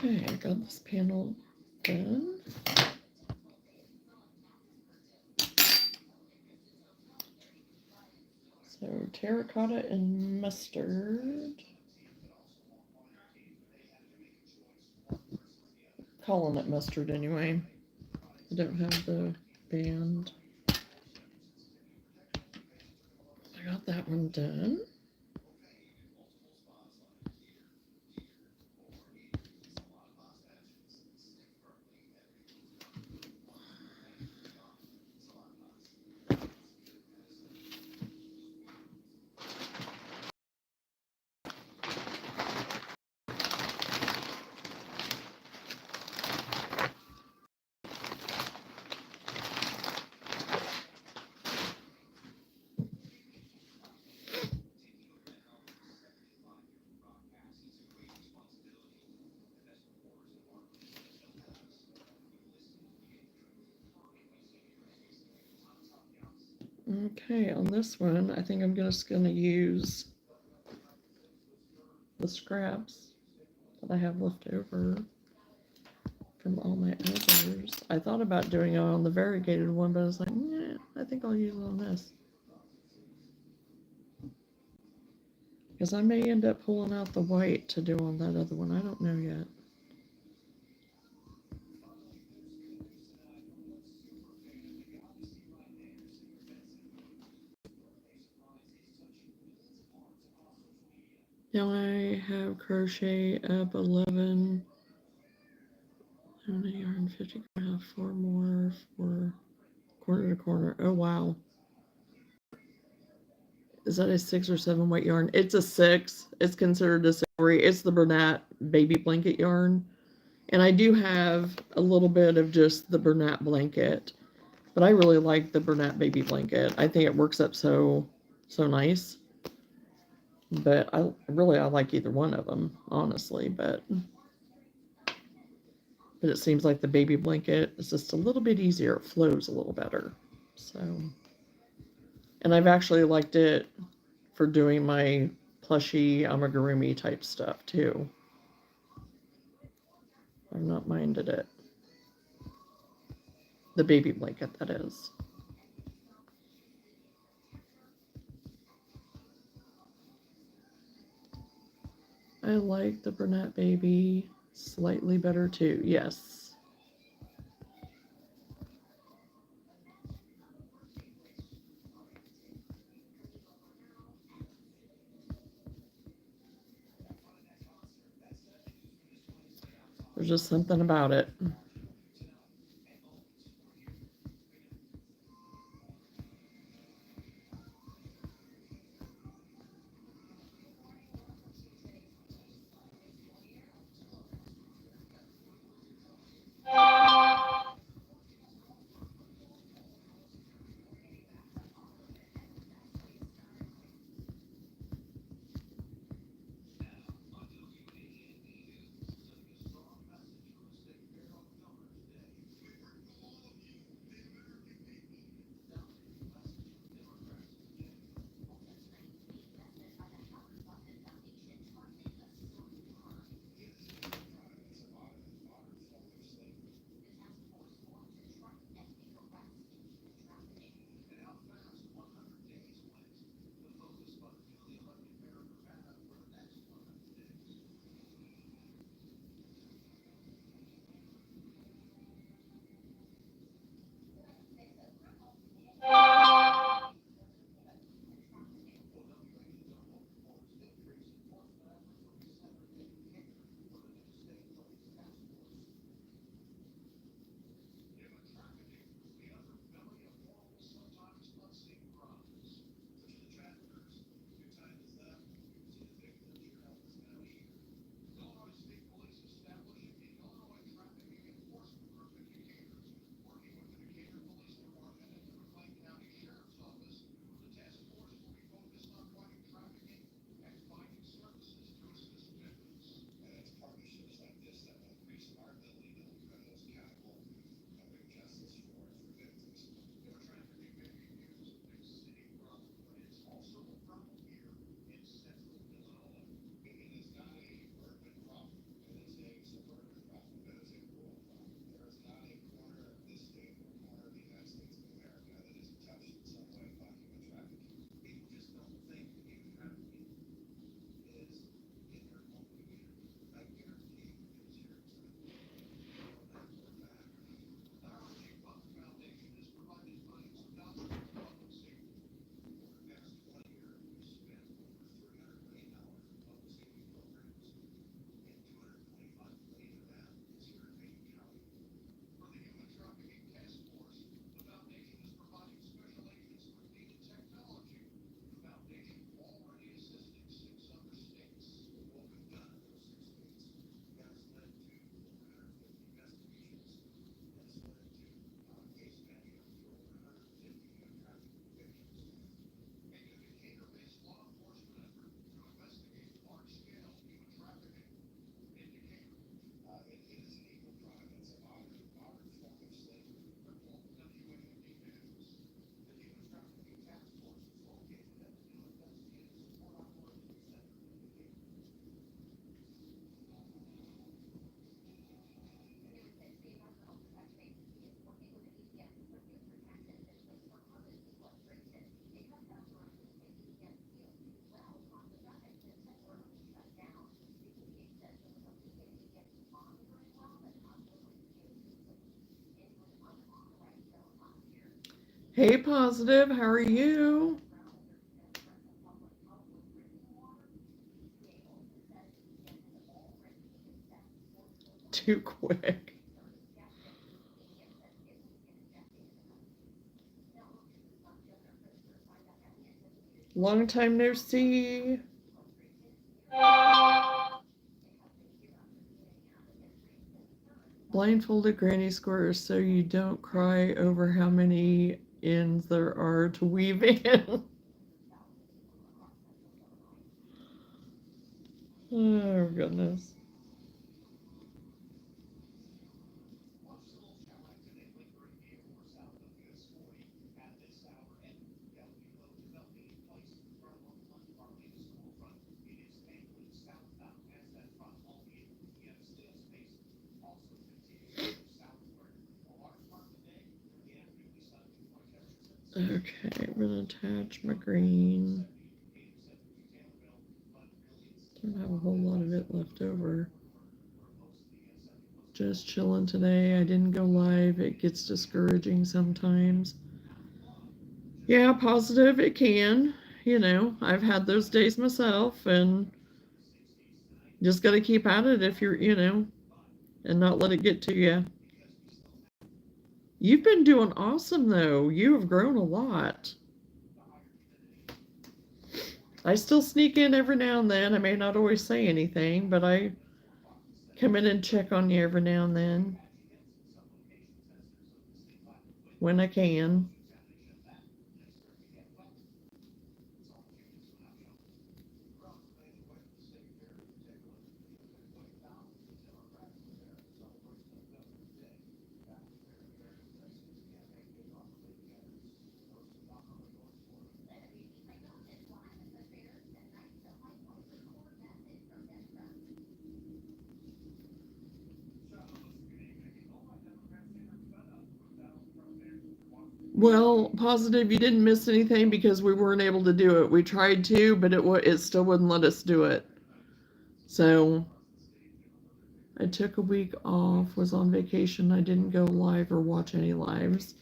okay, I got this panel done. So terracotta and mustard. Calling it mustard anyway. I don't have the band. I got that one done. Okay, on this one, I think I'm just going to use the scraps that I have left over from all my others. I thought about doing it on the variegated one, but I was like, yeah, I think I'll use it on this. Because I may end up pulling out the white to do on that other one. I don't know yet. Now I have crochet up 11 yarn, 50, I have 4 more for corner to corner. Oh wow. Is that a 6 or 7 weight yarn? It's a 6. It's considered a silvery. It's the Bernat baby blanket yarn. And I do have a little bit of just the Bernat blanket. But I really like the Bernat baby blanket. I think it works up so nice. But I like either one of them, honestly. But it seems like the baby blanket is just a little bit easier. It flows a little better. So, and I've actually liked it for doing my plushy amigurumi type stuff too. I've not minded it. The baby blanket, that is. I like the Bernat baby slightly better too. Yes. There's just something about it. Hey, Positive, how are you? too quick. Long time no see. Blindfolded granny squares so you don't cry over how many ends there are to weave in. Oh, goodness. Okay, I'm gonna attach my green. Don't have a whole lot of it left over. Just chilling today. I didn't go live. It gets discouraging sometimes. Yeah, positive it can. You know, I've had those days myself, and just got to keep at it if you're, you know, and not let it get to you. You've been doing awesome, though. You have grown a lot. I still sneak in every now and then. I may not always say anything, but I come in and check on you every now and then when I can. Well, positive you didn't miss anything because we weren't able to do it. We tried to, but it still wouldn't let us do it. So I took a week off, was on vacation. I didn't go live or watch any lives.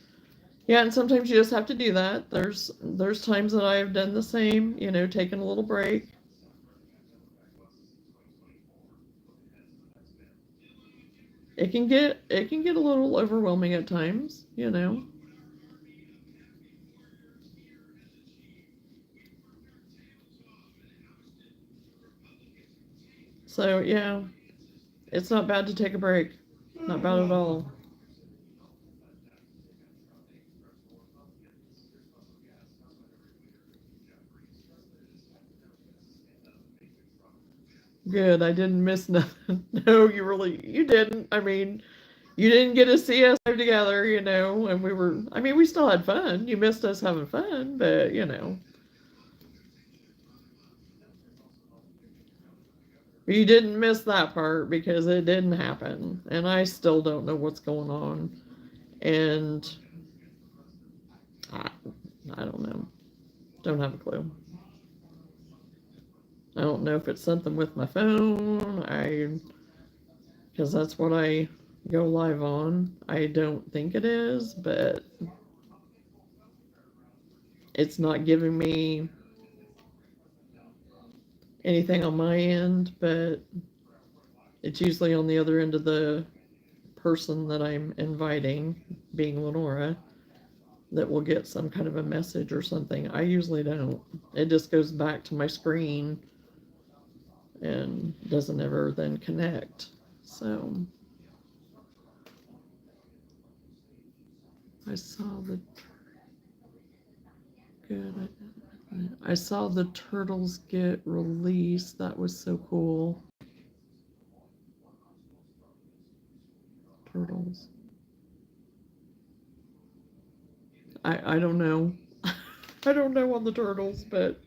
Yeah, and sometimes you just have to do that. There's times that I have done the same, you know, taking a little break. It can get a little overwhelming at times, you know. So yeah, it's not bad to take a break. Not bad at all. Good. I didn't miss nothing. No, you didn't. I mean, you didn't get to see us live together, you know, and we still had fun. You missed us having fun, but, you know, you didn't miss that part because it didn't happen. And I still don't know what's going on. And I, I don't know. Don't have a clue. I don't know if it's something with my phone. Because that's what I go live on. I don't think it is, but it's not giving me anything on my end, but it's usually on the other end of the person that I'm inviting, being Lenora, that will get some kind of a message or something. I usually don't. It just goes back to my screen and doesn't ever then connect. So I saw the good. I saw the turtles get released. That was so cool. Turtles. I don't know. I don't know on the turtles, but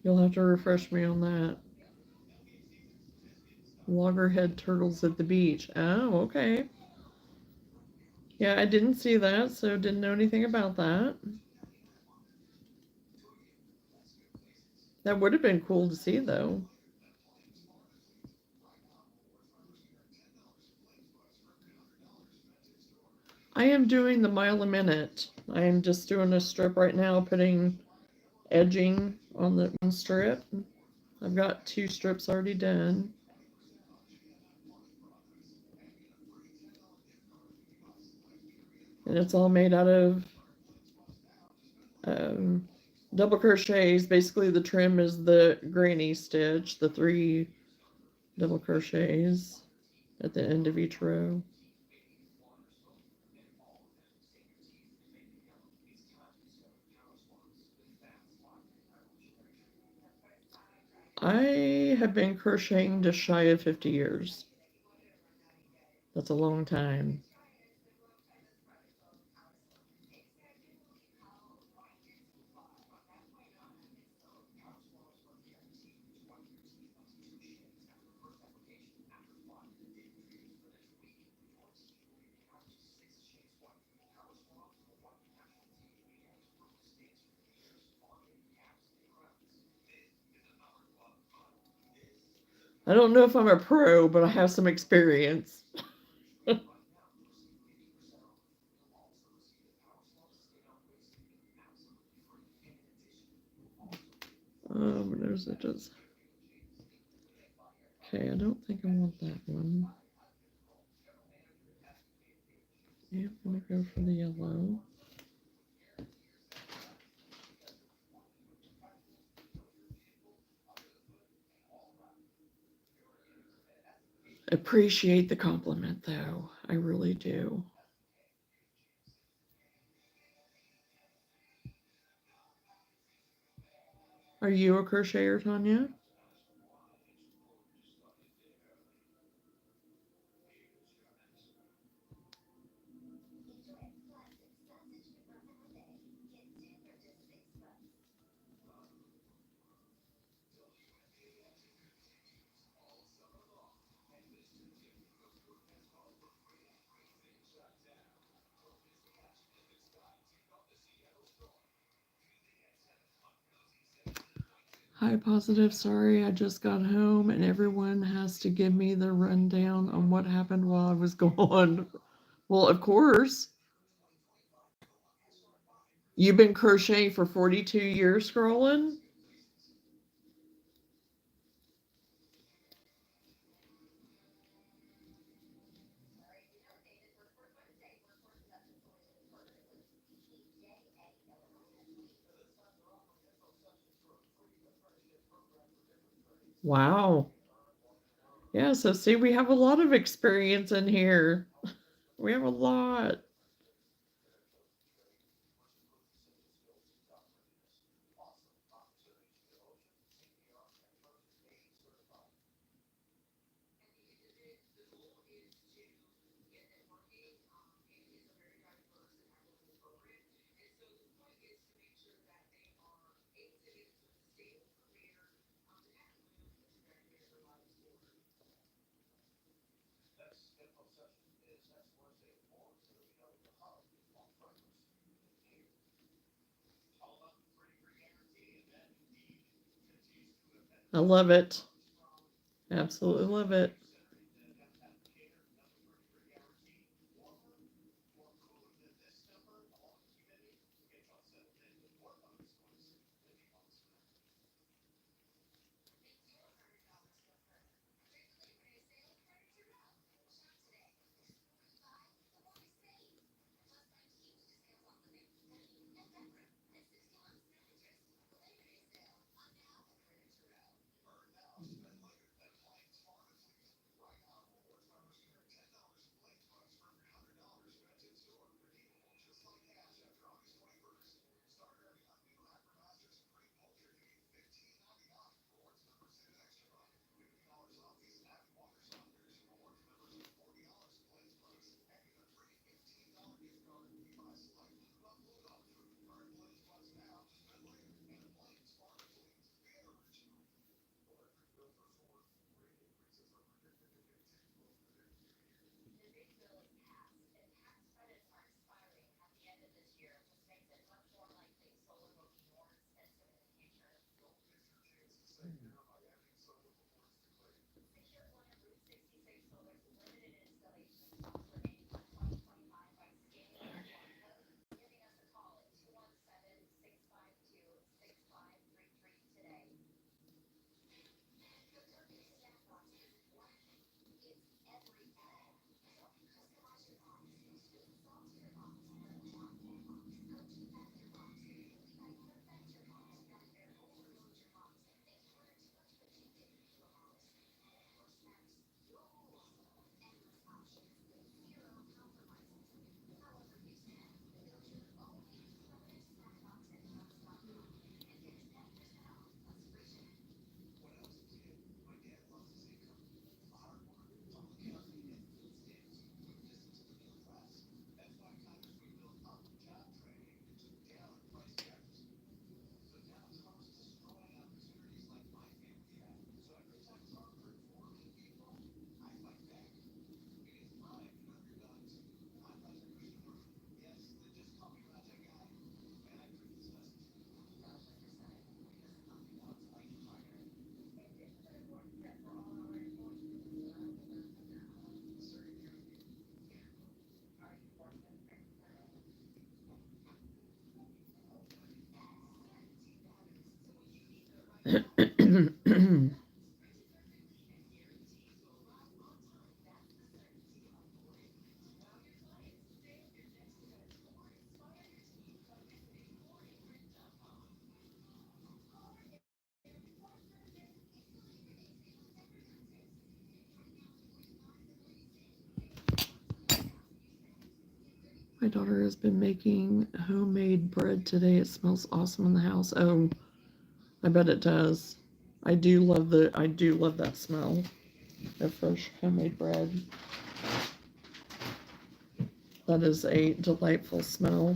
you'll have to refresh me on that. Loggerhead turtles at the beach. Oh, okay. Yeah, I didn't see that, so didn't know anything about that. That would have been cool to see, though. I am doing the mile a minute. I am just doing a strip right now, putting edging on the one strip. I've got 2 strips already done. And it's all made out of double crochets. Basically, the trim is the granny stitch, the 3 double crochets at the end of each row. I have been crocheting just shy of 50 years. That's a long time. I don't know if I'm a pro, but I have some experience. There's it just. Okay, I don't think I want that one. Yeah, I'm gonna go for the yellow. Appreciate the compliment, though. I really do. Are you a crocheter, Tanya? Hi, Positive. Sorry, I just got home and everyone has to give me the rundown on what happened while I was gone. Well, of course. You've been crocheting for 42 years, scrolling? Wow. Yeah, so see, we have a lot of experience in here. We have a lot. I love it. Absolutely love it. My daughter has been making homemade bread today. It smells awesome in the house. Oh, I bet it does. I do love that smell of fresh homemade bread. That is a delightful smell.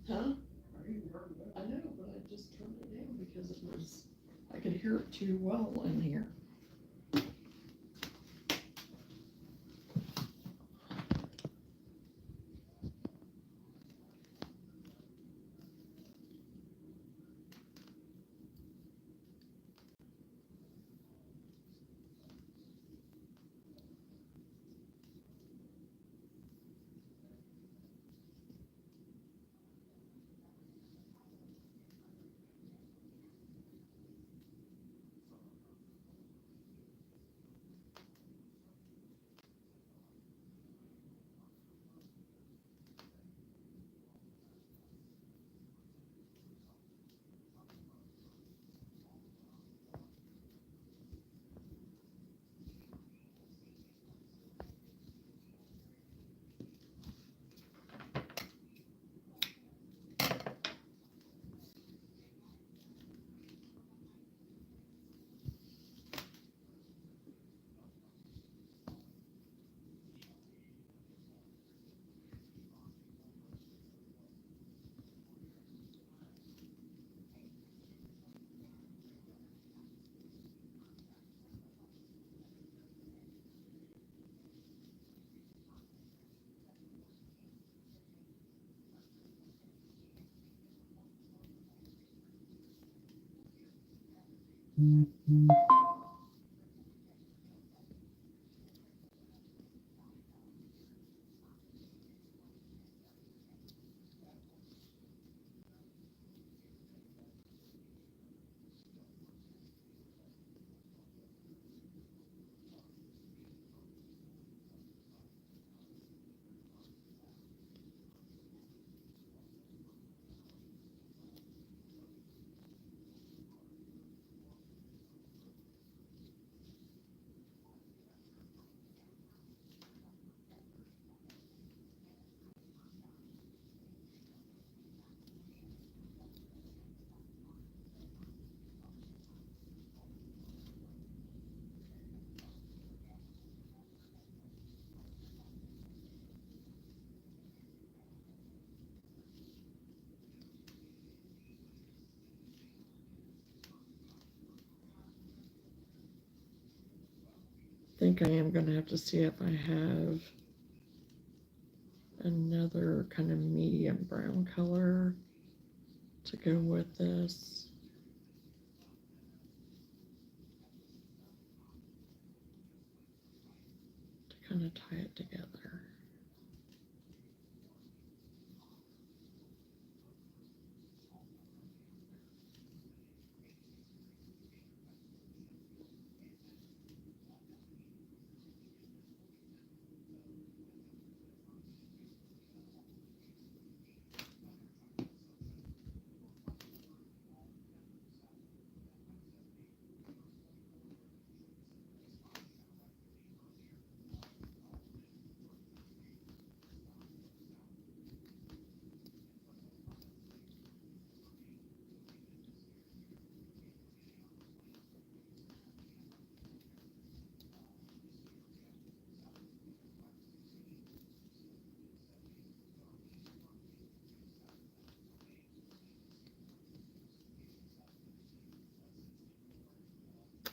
Huh? I know, but I just turned it down because I could hear it too well in here. I think I am going to have to see if I have another kind of medium brown color to go with this. To kind of tie it together.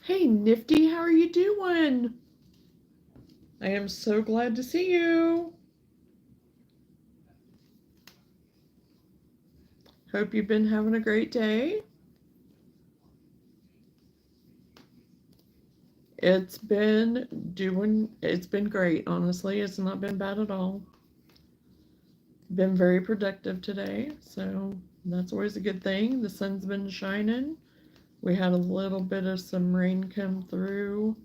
Hey, Nifty, how are you doing? I am so glad to see you. Hope you've been having a great day. it's been great, honestly. It's not been bad at all. Been very productive today, so that's always a good thing. The sun's been shining. We had a little bit of some rain come through.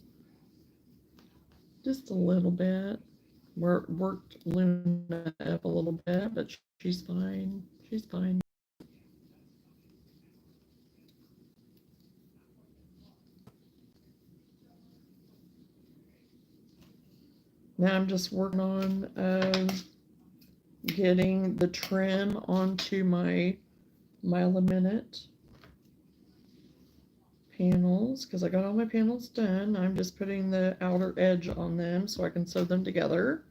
Just a little bit. Worked Luna up a little bit, but she's fine. She's fine. Now I'm just working on getting the trim onto my mile a minute panels, because I got all my panels done. I'm just putting the outer edge on them so I can sew them together.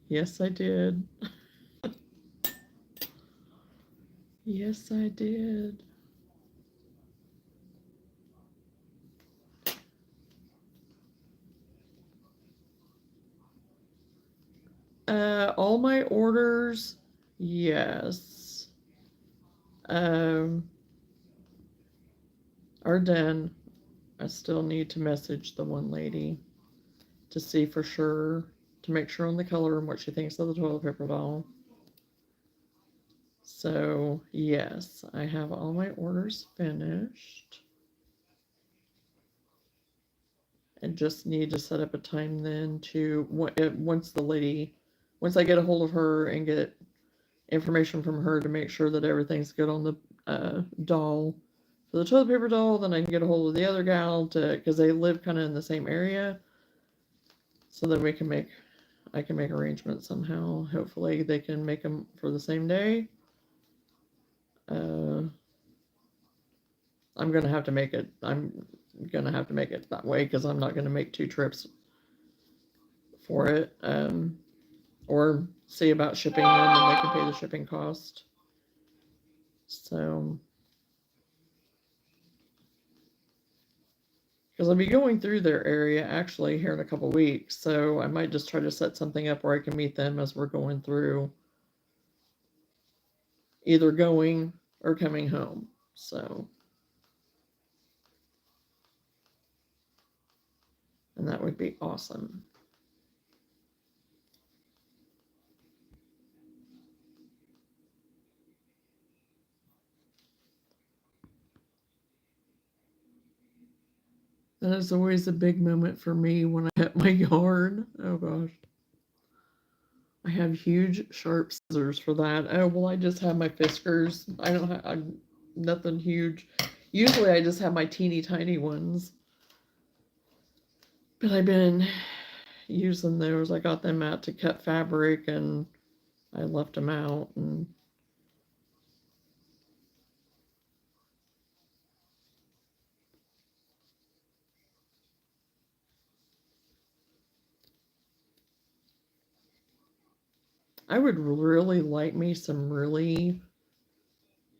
Yes, I did. Yes, I did. All my orders, yes, are done. I still need to message the one lady to see for sure, to make sure on the color and what she thinks of the toilet paper doll. So, yes, I have all my orders finished. And just need to set up a time then to, once I get a hold of her and get information from her to make sure that everything's good on the doll. For the toilet paper doll, then I can get a hold of the other gal because they live kind of in the same area, so that I can make arrangements somehow. Hopefully they can make them for the same day. I'm gonna have to make it. I'm gonna have to make it that way because I'm not gonna make 2 trips for it. Or see about shipping them and they can pay the shipping cost. So, because I'll be going through their area actually here in a couple weeks, so I might just try to set something up where I can meet them as we're going through, either going or coming home. So, and that would be awesome. That is always a big moment for me when I cut my yarn. Oh gosh. I have huge sharp scissors for that. Oh, well, I just have my Fiskars. I don't have nothing huge. Usually I just have my teeny tiny ones. But I've been using those. I got them out to cut fabric and I left them out, and I would really like me some really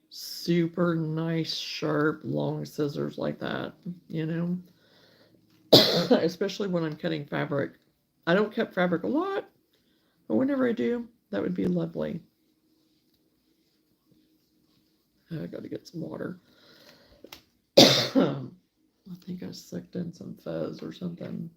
super nice, sharp, long scissors like that, you know? Especially when I'm cutting fabric. I don't cut fabric a lot, but whenever I do, that would be lovely. I gotta get some water. I think I sucked in some fuzz or something.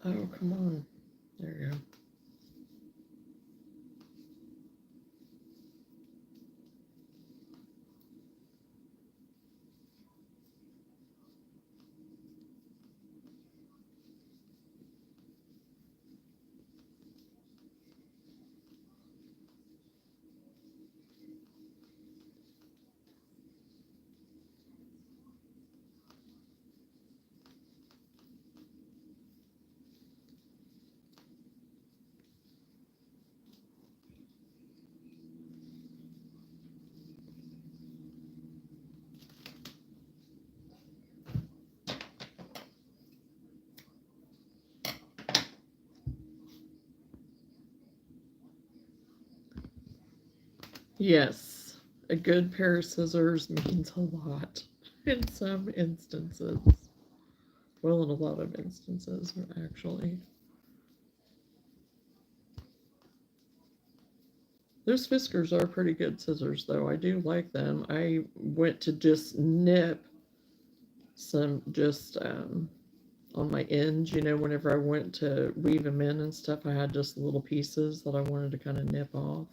Oh, come on. There you go. Yes, a good pair of scissors means a lot in some instances. Well, in a lot of instances, actually. Those Fiskars are pretty good scissors, though. I do like them. I went to just nip some just on my ends, whenever I went to weave them in and stuff, I had just little pieces that I wanted to kind of nip off.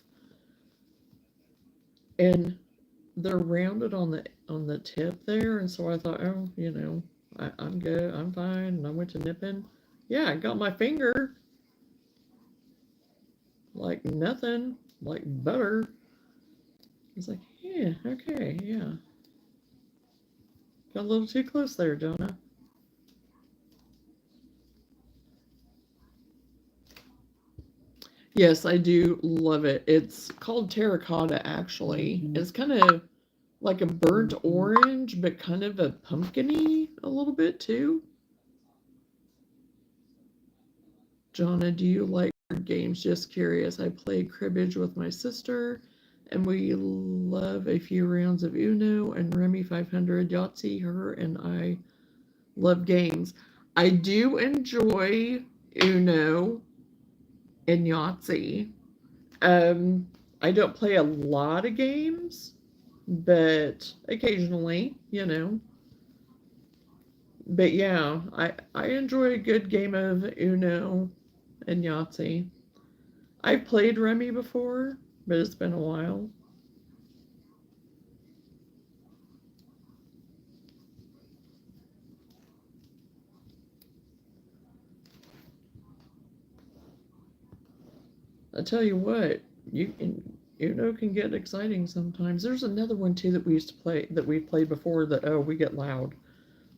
And they're rounded on the tip there, and so I thought, oh, I'm good, I'm fine. And I went to nipping. Yeah, I got my finger like nothing, like butter. It's like, yeah, okay, yeah. Got a little too close there, Johnna. Yes, I do love it. It's called terracotta, actually. It's kind of like a burnt orange, but kind of a pumpkin-y a little bit too. Johnna, do you like board games? Just curious. I play cribbage with my sister, and we love a few rounds of Uno and Remy 500 Yahtzee. Her and I love games. I do enjoy Uno and Yahtzee. I don't play a lot of games, but occasionally. But yeah, I enjoy a good game of Uno and Yahtzee. I've played Remy before, but it's been a while. I tell you what, Uno can get exciting sometimes. There's another one too that we used to play that we've played before that we get loud.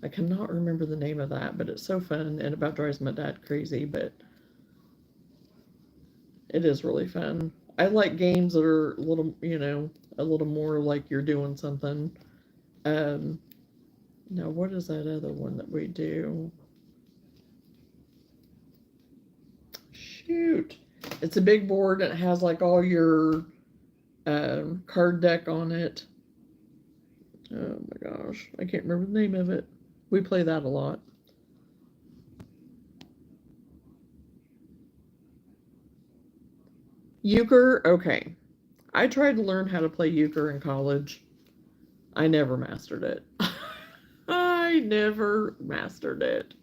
I cannot remember the name of that, but it's so fun and about drives my dad crazy, but it is really fun. I like games that are a little more like you're doing something. Um, Now, what is that other one that we do? Shoot. It's a big board and it has like all your card deck on it. Oh my gosh. I can't remember the name of it. We play that a lot. Euchre? Okay. I tried to learn how to play euchre in college. I never mastered it. I never mastered it.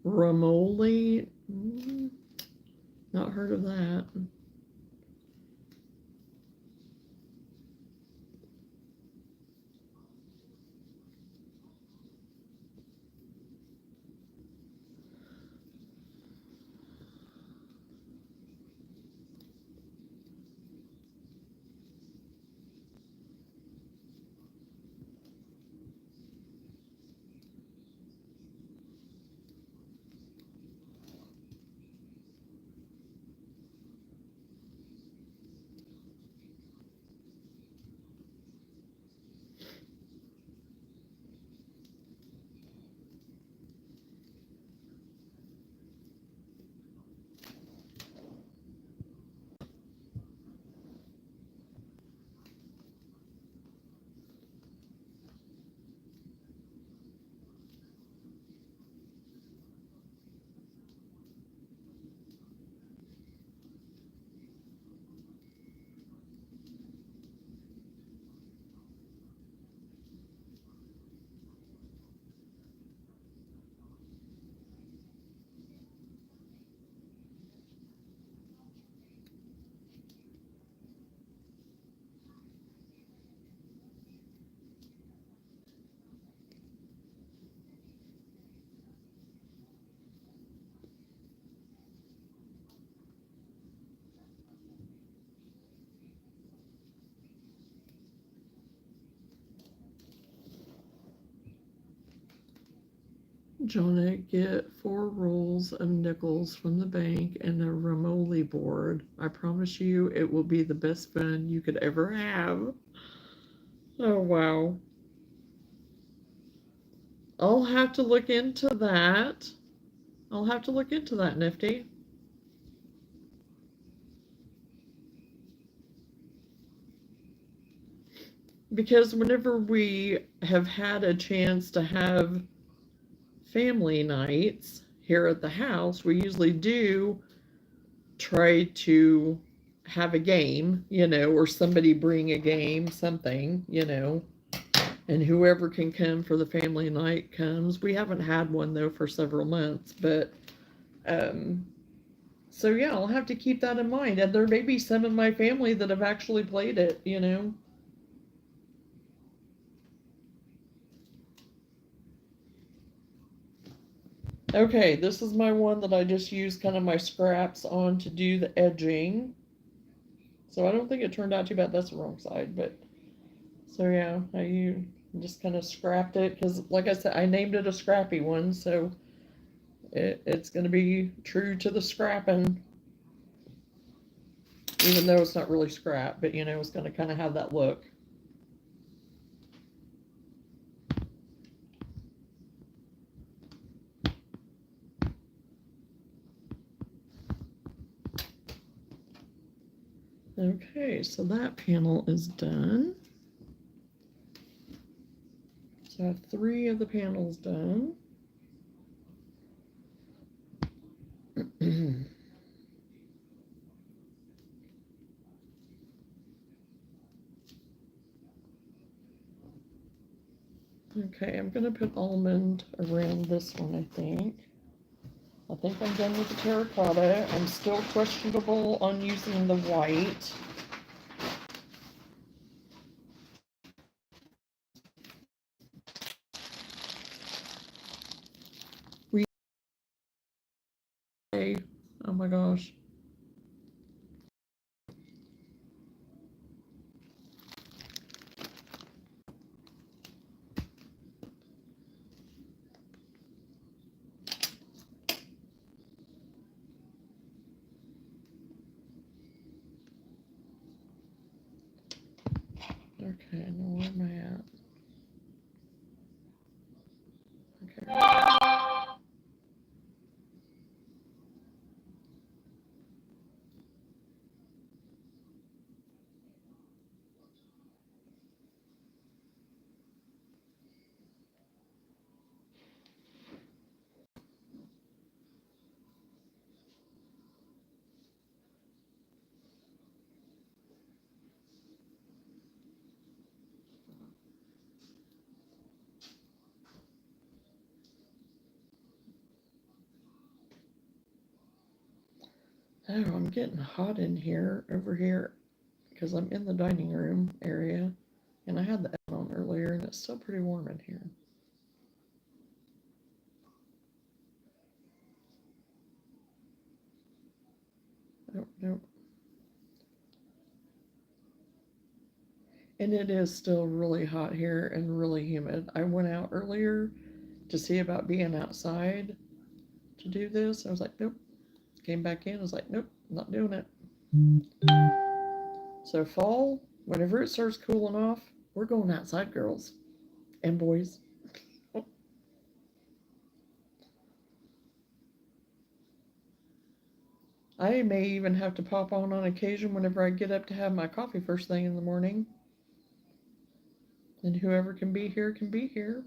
Ramoli? Not heard of that. Johnna, get 4 rolls of nickels from the bank and a Ramoli board. I promise you it will be the best fun you could ever have. Oh, wow. I'll have to look into that. I'll have to look into that, Nifty. Because whenever we have had a chance to have family nights here at the house, we usually do try to have a game, or somebody bring a game, something, and whoever can come for the family night comes. We haven't had one though for several months, but um, so yeah, I'll have to keep that in mind. And there may be some in my family that have actually played it. Okay, this is my one that I just used kind of my scraps on to do the edging. So I don't think it turned out too bad. That's the wrong side, but so yeah, I just kind of scrapped it because, like I said, I named it a scrappy one, so it's going to be true to the scrapping, even though it's not really scrap, but it's going to kind of have that look. Okay, so that panel is done. So I have 3 of the panels done. Okay, I'm going to put almond around this one, I think. I think I'm done with the terracotta. I'm still questionable on using the white. Oh my gosh. Okay, now where am I at? Okay. Oh, I'm getting hot in here, over here, because I'm in the dining room area, and I had the oven on earlier, and it's still pretty warm in here. Nope, nope. And it is still really hot here and really humid. I went out earlier to see about being outside to do this. I was like, nope. Came back in, I was like, nope, not doing it. So fall, whenever it starts cooling off, we're going outside, girls and boys. I may even have to pop on occasion whenever I get up to have my coffee first thing in the morning. And whoever can be here can be here.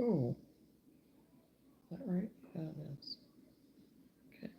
Oh, is that right? Yeah, it is. Okay.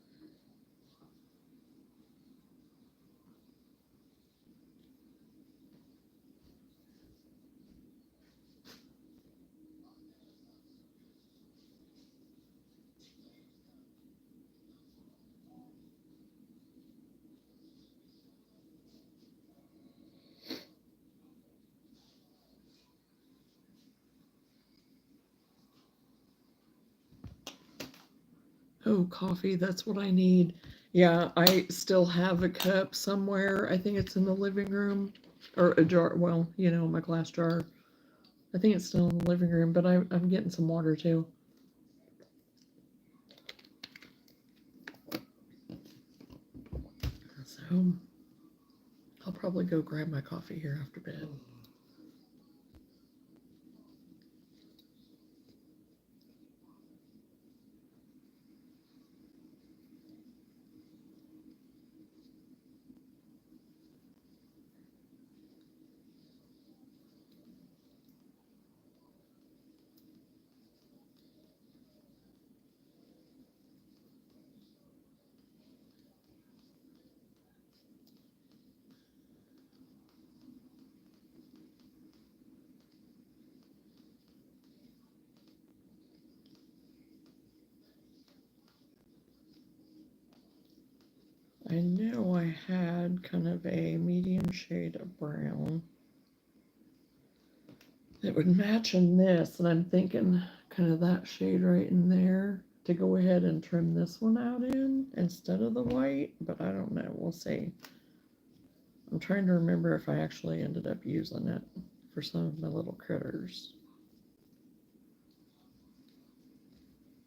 Oh, coffee, that's what I need. Yeah, I still have a cup somewhere. I think it's in the living room. Or a jar, well, you know, my glass jar. I think it's still in the living room, but I'm getting some water too. So, I'll probably go grab my coffee here after bed. I know I had kind of a medium shade of brown that would match in this, and I'm thinking kind of that shade right in there to go ahead and trim this one out in instead of the white, but I don't know, we'll see. I'm trying to remember if I actually ended up using it for some of my little critters.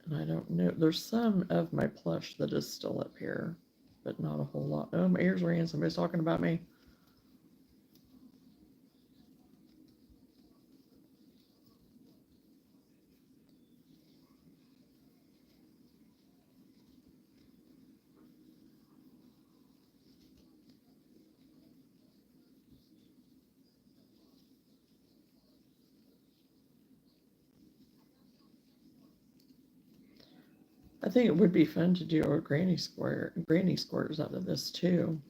And I don't know, there's some of my plush that is still up here, but not a whole lot. Oh, my ears ringing, somebody's talking about me. I think it would be fun to do a granny squares out of this too.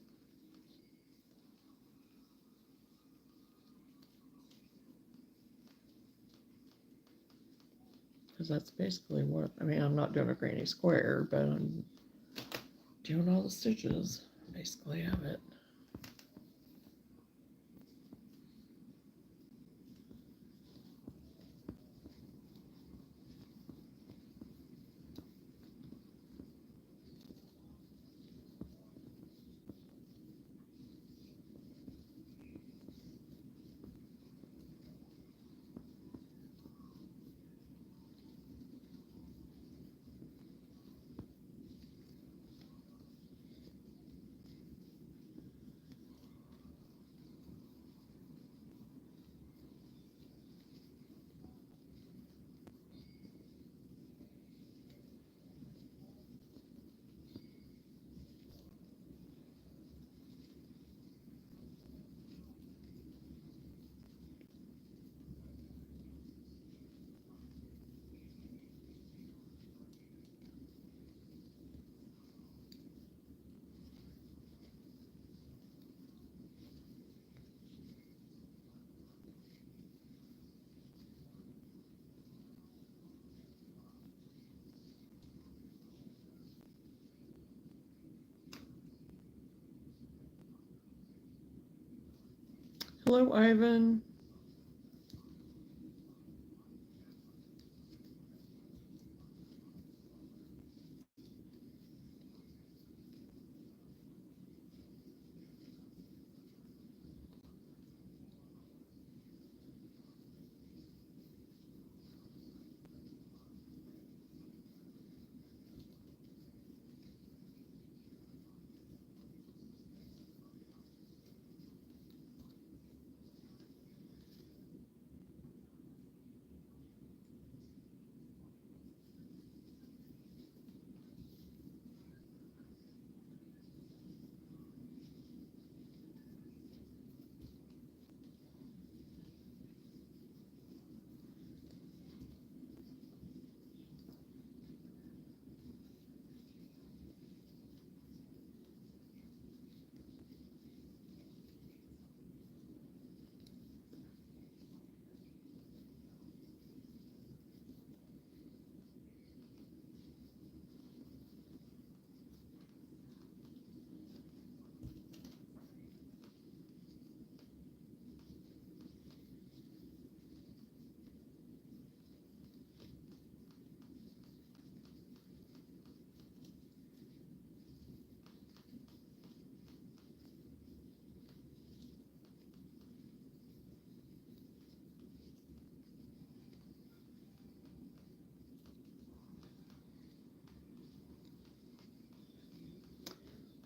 Because that's basically what, I mean, I'm not doing a granny square, but I'm doing all the stitches, basically, of it. Hello, Ivan.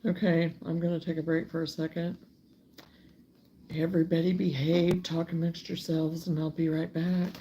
Okay, I'm going to take a break for a second. Everybody behave, talk amongst yourselves, and I'll be right back.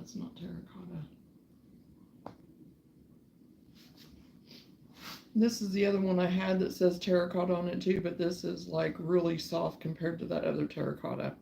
That's not terracotta. This is the other one I had that says terracotta on it too, but this is like really soft compared to that other terracotta.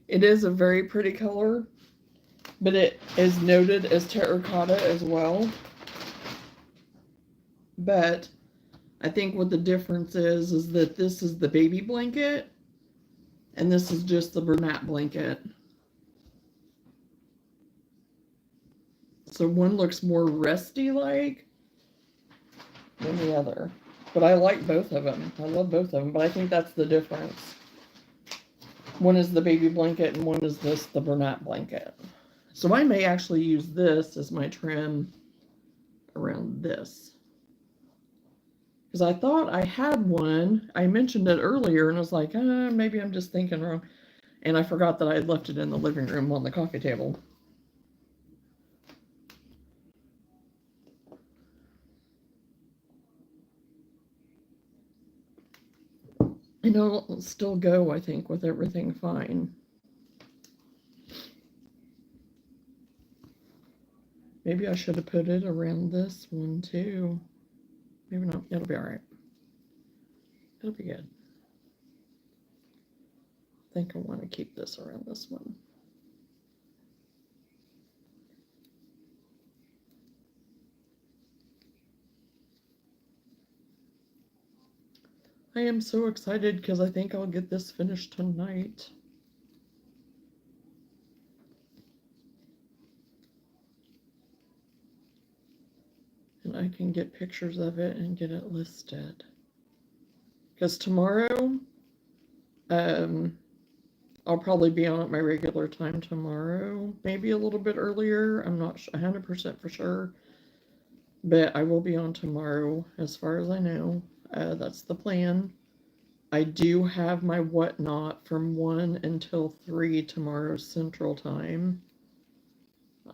It is a very pretty color, but it is noted as terracotta as well. But I think what the difference is that this is the baby blanket and this is just the Bernat blanket. So one looks more rusty like than the other. But I like both of them. I love both of them, but I think that's the difference. One is the baby blanket and one is the Bernat blanket. So I may actually use this as my trim around this. Because I thought I had one. I mentioned it earlier and I was like, maybe I'm just thinking wrong. And I forgot that I had left it in the living room on the coffee table. And it'll still go, I think, with everything fine. Maybe I should have put it around this one too. Maybe not. It'll be all right. It'll be good. I think I want to keep this around this one. I am so excited because I think I'll get this finished tonight. And I can get pictures of it and get it listed. Because tomorrow, I'll probably be on at my regular time tomorrow, maybe a little bit earlier. I'm not 100% for sure, but I will be on tomorrow as far as I know. That's the plan. I do have my whatnot from 1 until 3 tomorrow Central Time.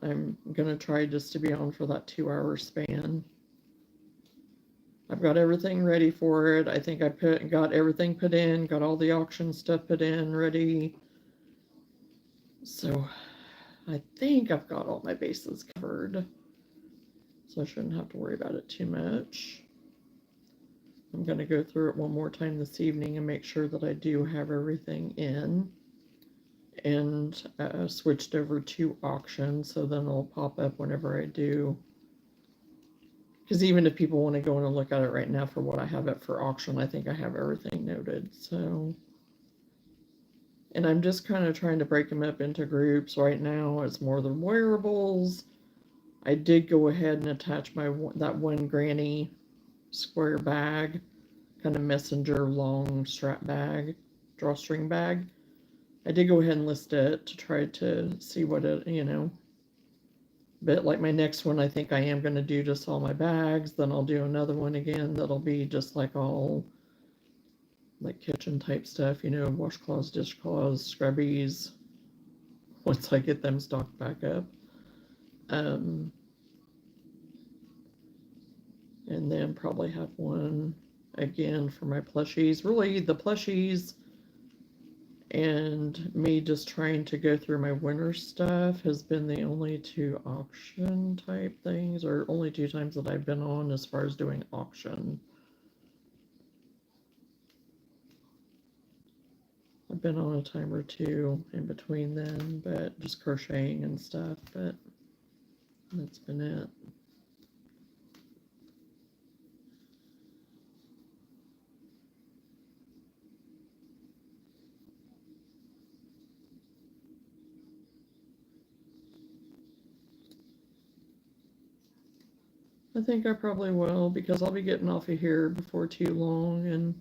I'm gonna try just to be on for that 2 hour span. I've got everything ready for it. I think got everything put in, got all the auction stuff put in, ready. So I think I've got all my bases covered. So I shouldn't have to worry about it too much. I'm going to go through it one more time this evening and make sure that I do have everything in. And switched over to auction, so then it'll pop up whenever I do. Because even if people want to go in and look at it right now for what I have it for auction, I think I have everything noted. So, and I'm just kind of trying to break them up into groups right now. It's more the wearables. I did go ahead and attach that one granny square bag, kind of messenger long strap bag, drawstring bag. I did go ahead and list it to try to see what it. But like my next one, I think I am going to do just all my bags. Then I'll do another one again that'll be just like all like kitchen type stuff, washcloths, dishcloths, scrubbies, once I get them stocked back up. And then probably have one again for my plushies. Really, the plushies and me just trying to go through my winter stuff has been the only two auction type things, or only 2 times that I've been on as far as doing auction. I've been on a time or two in between then, but just crocheting and stuff, but that's been it. I think I probably will, because I'll be getting off of here before too long, and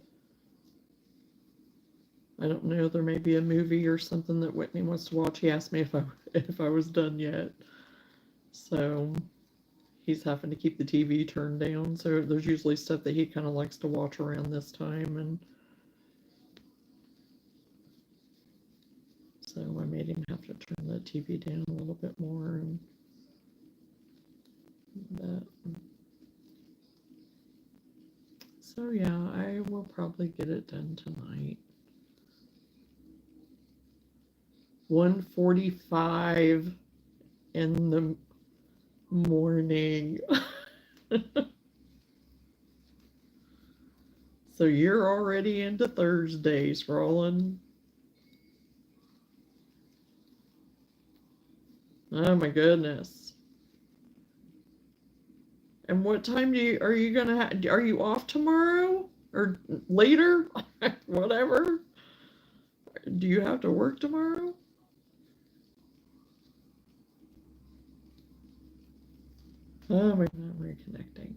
I don't know, there may be a movie or something that Whitney wants to watch. He asked me if I was done yet. So he's having to keep the TV turned down. So there's usually stuff that he kind of likes to watch around this time, and so I made him have to turn the TV down a little bit more and that. So yeah, I will probably get it done tonight. 1:45 in the morning. So you're already into Thursday, scrolling. Oh my goodness. And what time are you gonna are you off tomorrow or later? Whatever. Do you have to work tomorrow? Oh my, not reconnecting.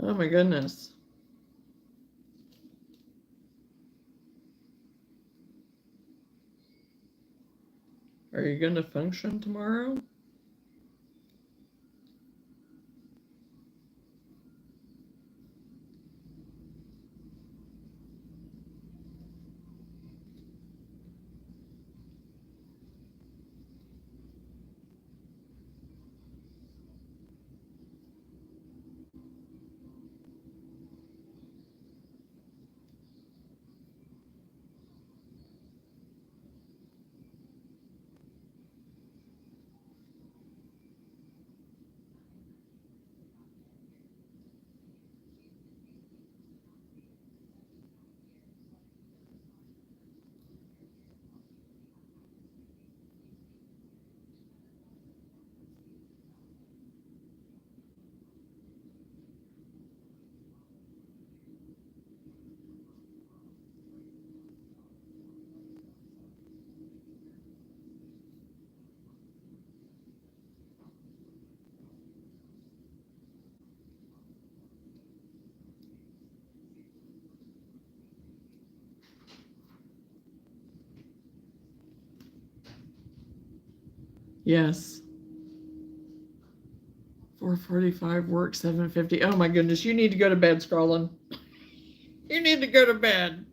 Oh my goodness. Are you gonna function tomorrow? Yes. 4:45 work, 7:50. Oh my goodness, you need to go to bed, Scrollin. You need to go to bed.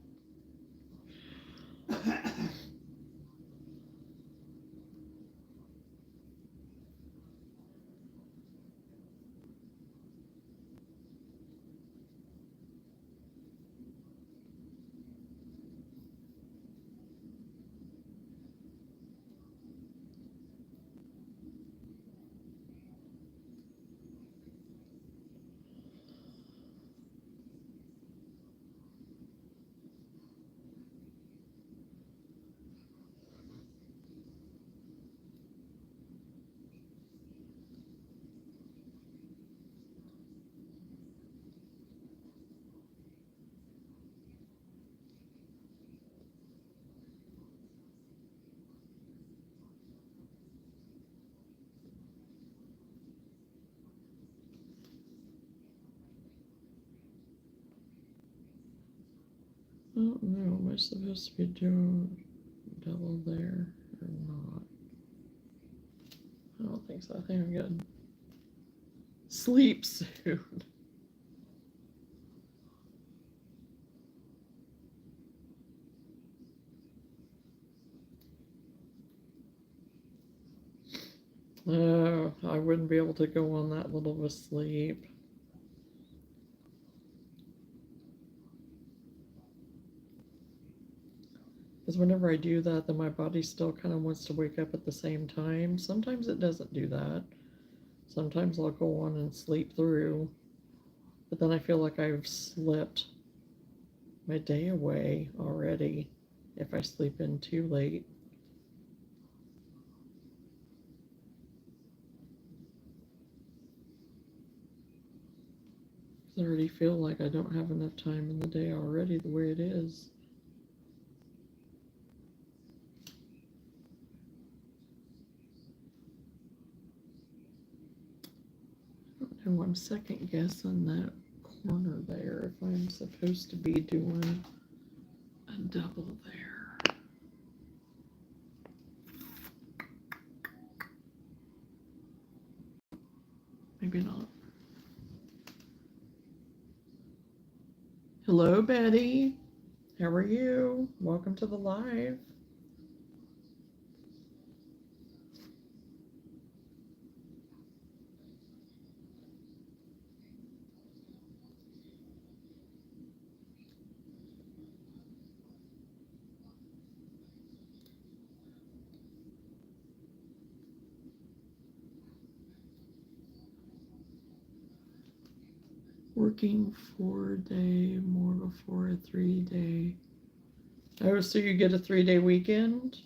I don't know. Am I supposed to be doing double there or not? I don't think so. I think I'm good. Sleep soon. Oh, I wouldn't be able to go on that little of a sleep. Because whenever I do that, then my body still kind of wants to wake up at the same time. Sometimes it doesn't do that. Sometimes I'll go on and sleep through. But then I feel like I've slipped my day away already if I sleep in too late. I already feel like I don't have enough time in the day already the way it is. I don't know, I'm second guessing that corner there if I'm supposed to be doing a double there. Maybe not. Hello, Betty. How are you? Welcome to the live. Working 4-day more before a 3-day. Oh, so you get a 3-day weekend?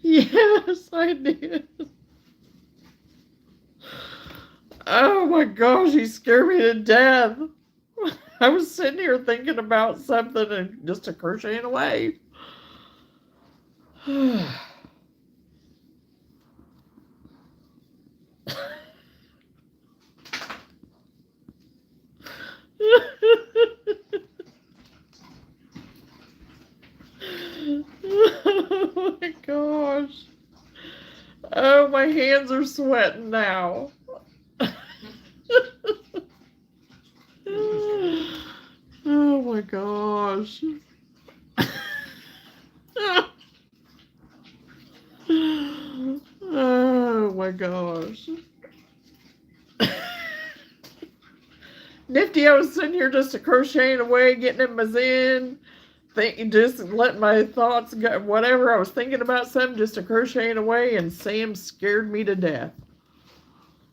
Yes, I did. Oh my gosh, he scared me to death. I was sitting here thinking about something and just a crocheting away. Oh my gosh. Oh, my hands are sweating now. Oh my gosh. Oh my gosh. Nifty, I was sitting here just crocheting away, getting in my zen, just letting my thoughts go, whatever. I was thinking about something, just crocheting away, and Sam scared me to death.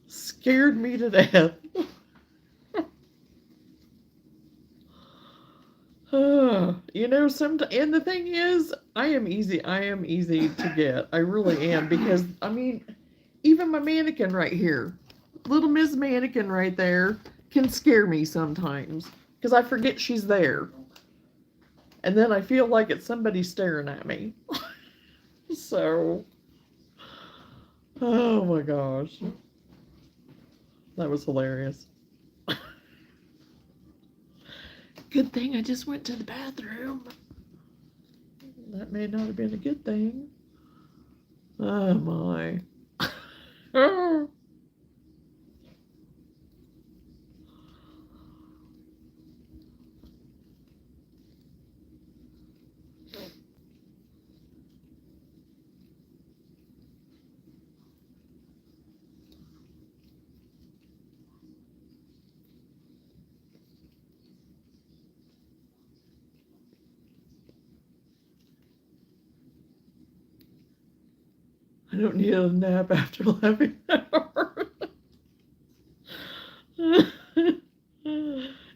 Scared me to death. You know, and the thing is, I am easy to get. I really am, because, I mean, even my mannequin right here, little Miss Mannequin right there, can scare me sometimes, because I forget she's there. And then I feel like it's somebody staring at me. So, oh my gosh. That was hilarious. Good thing I just went to the bathroom. That may not have been a good thing. Oh my. I don't need a nap after 11 hours.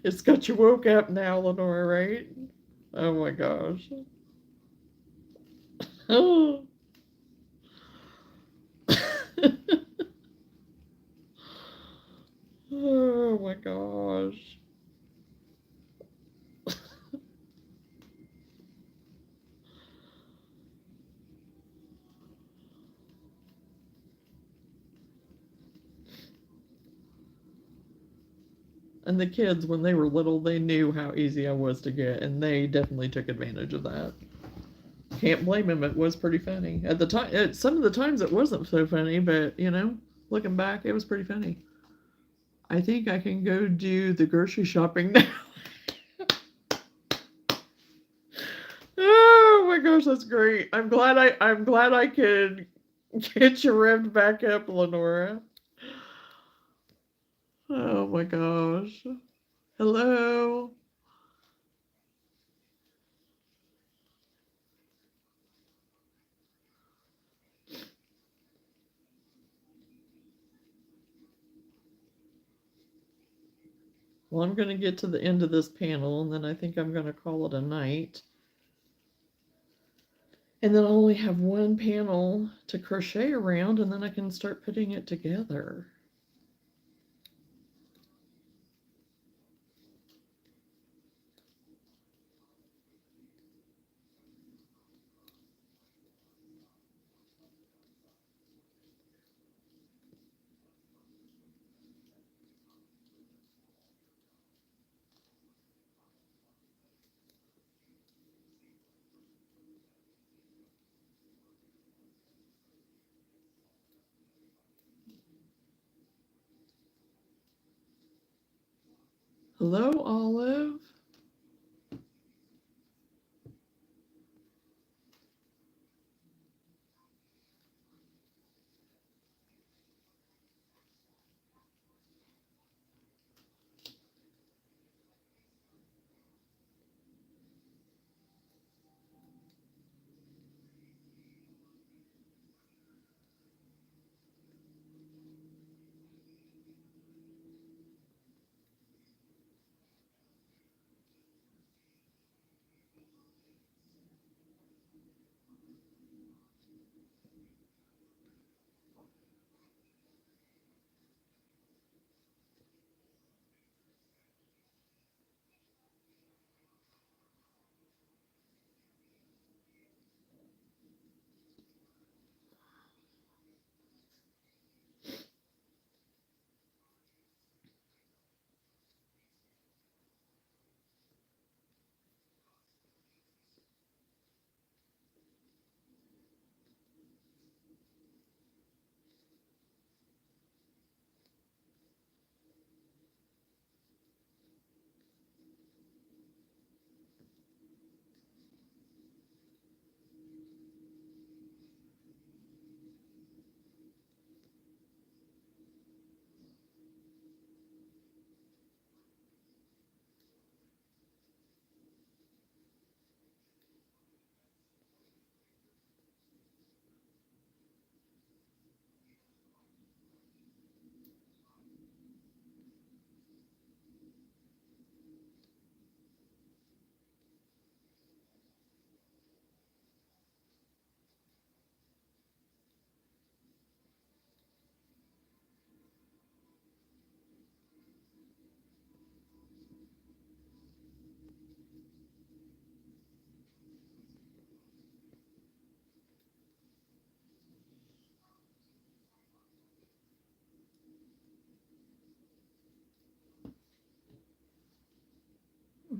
It's got you woke up now, Lenore, right? Oh my gosh. Oh. Oh my gosh. And the kids, when they were little, they knew how easy I was to get, and they definitely took advantage of that. Can't blame them. It was pretty funny. At the time, some of the times it wasn't so funny, but, you know, looking back, it was pretty funny. I think I can go do the grocery shopping now. Oh my gosh, that's great. I'm glad I could get you revved back up, Lenora. Oh my gosh. Hello. Well, I'm going to get to the end of this panel, and then I think I'm going to call it a night. And then I'll only have one panel to crochet around, and then I can start putting it together. Hello, Olive.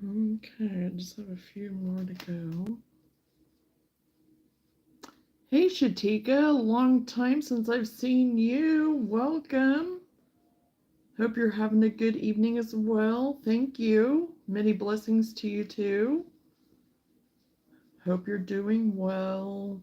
Okay, I just have a few more to go. Hey Shatika, long time since I've seen you. Welcome. Hope you're having a good evening as well. Thank you. Many blessings to you too. Hope you're doing well.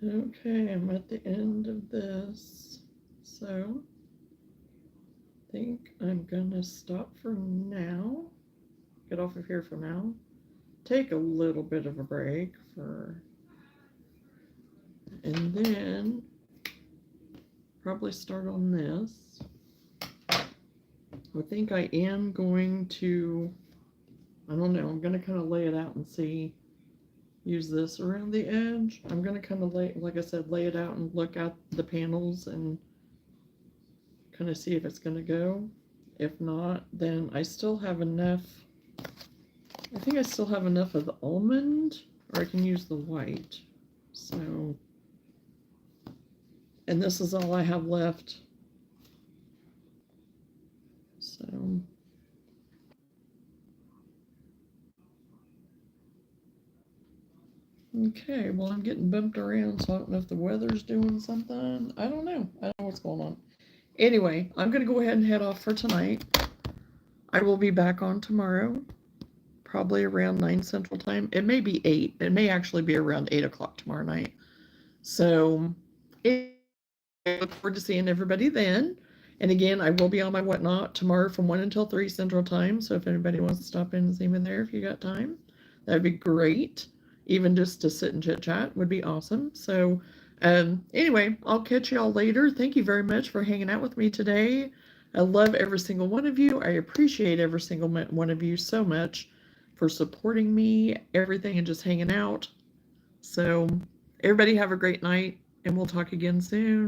Okay, I'm at the end of this. So, I think I'm gonna stop for now. Get off of here for now. Take a little bit of a break and then probably start on this. I think I am going to, I don't know, I'm gonna kind of lay it out and see. Use this around the edge. I'm gonna kind of like I said, lay it out and look at the panels and kind of see if it's gonna go. If not, then I still have enough. I think I still have enough of the almond, or I can use the white. So, and this is all I have left. So, okay, well, I'm getting bumped around, so I don't know if the weather's doing something. I don't know. I don't know what's going on. Anyway, I'm going to go ahead and head off for tonight. I will be back on tomorrow, probably around 9 Central Time. It may be 8. It may actually be around 8 o'clock tomorrow night. So, I look forward to seeing everybody then. And again, I will be on my Whatnot tomorrow from 1 until 3 Central Time. So if anybody wants to stop in and see me there if you got time, that'd be great. Even just to sit and chit chat would be awesome. So anyway, I'll catch y'all later. Thank you very much for hanging out with me today. I love every single one of you. I appreciate every single one of you so much for supporting me, everything, and just hanging out. So everybody have a great night, and we'll talk again soon.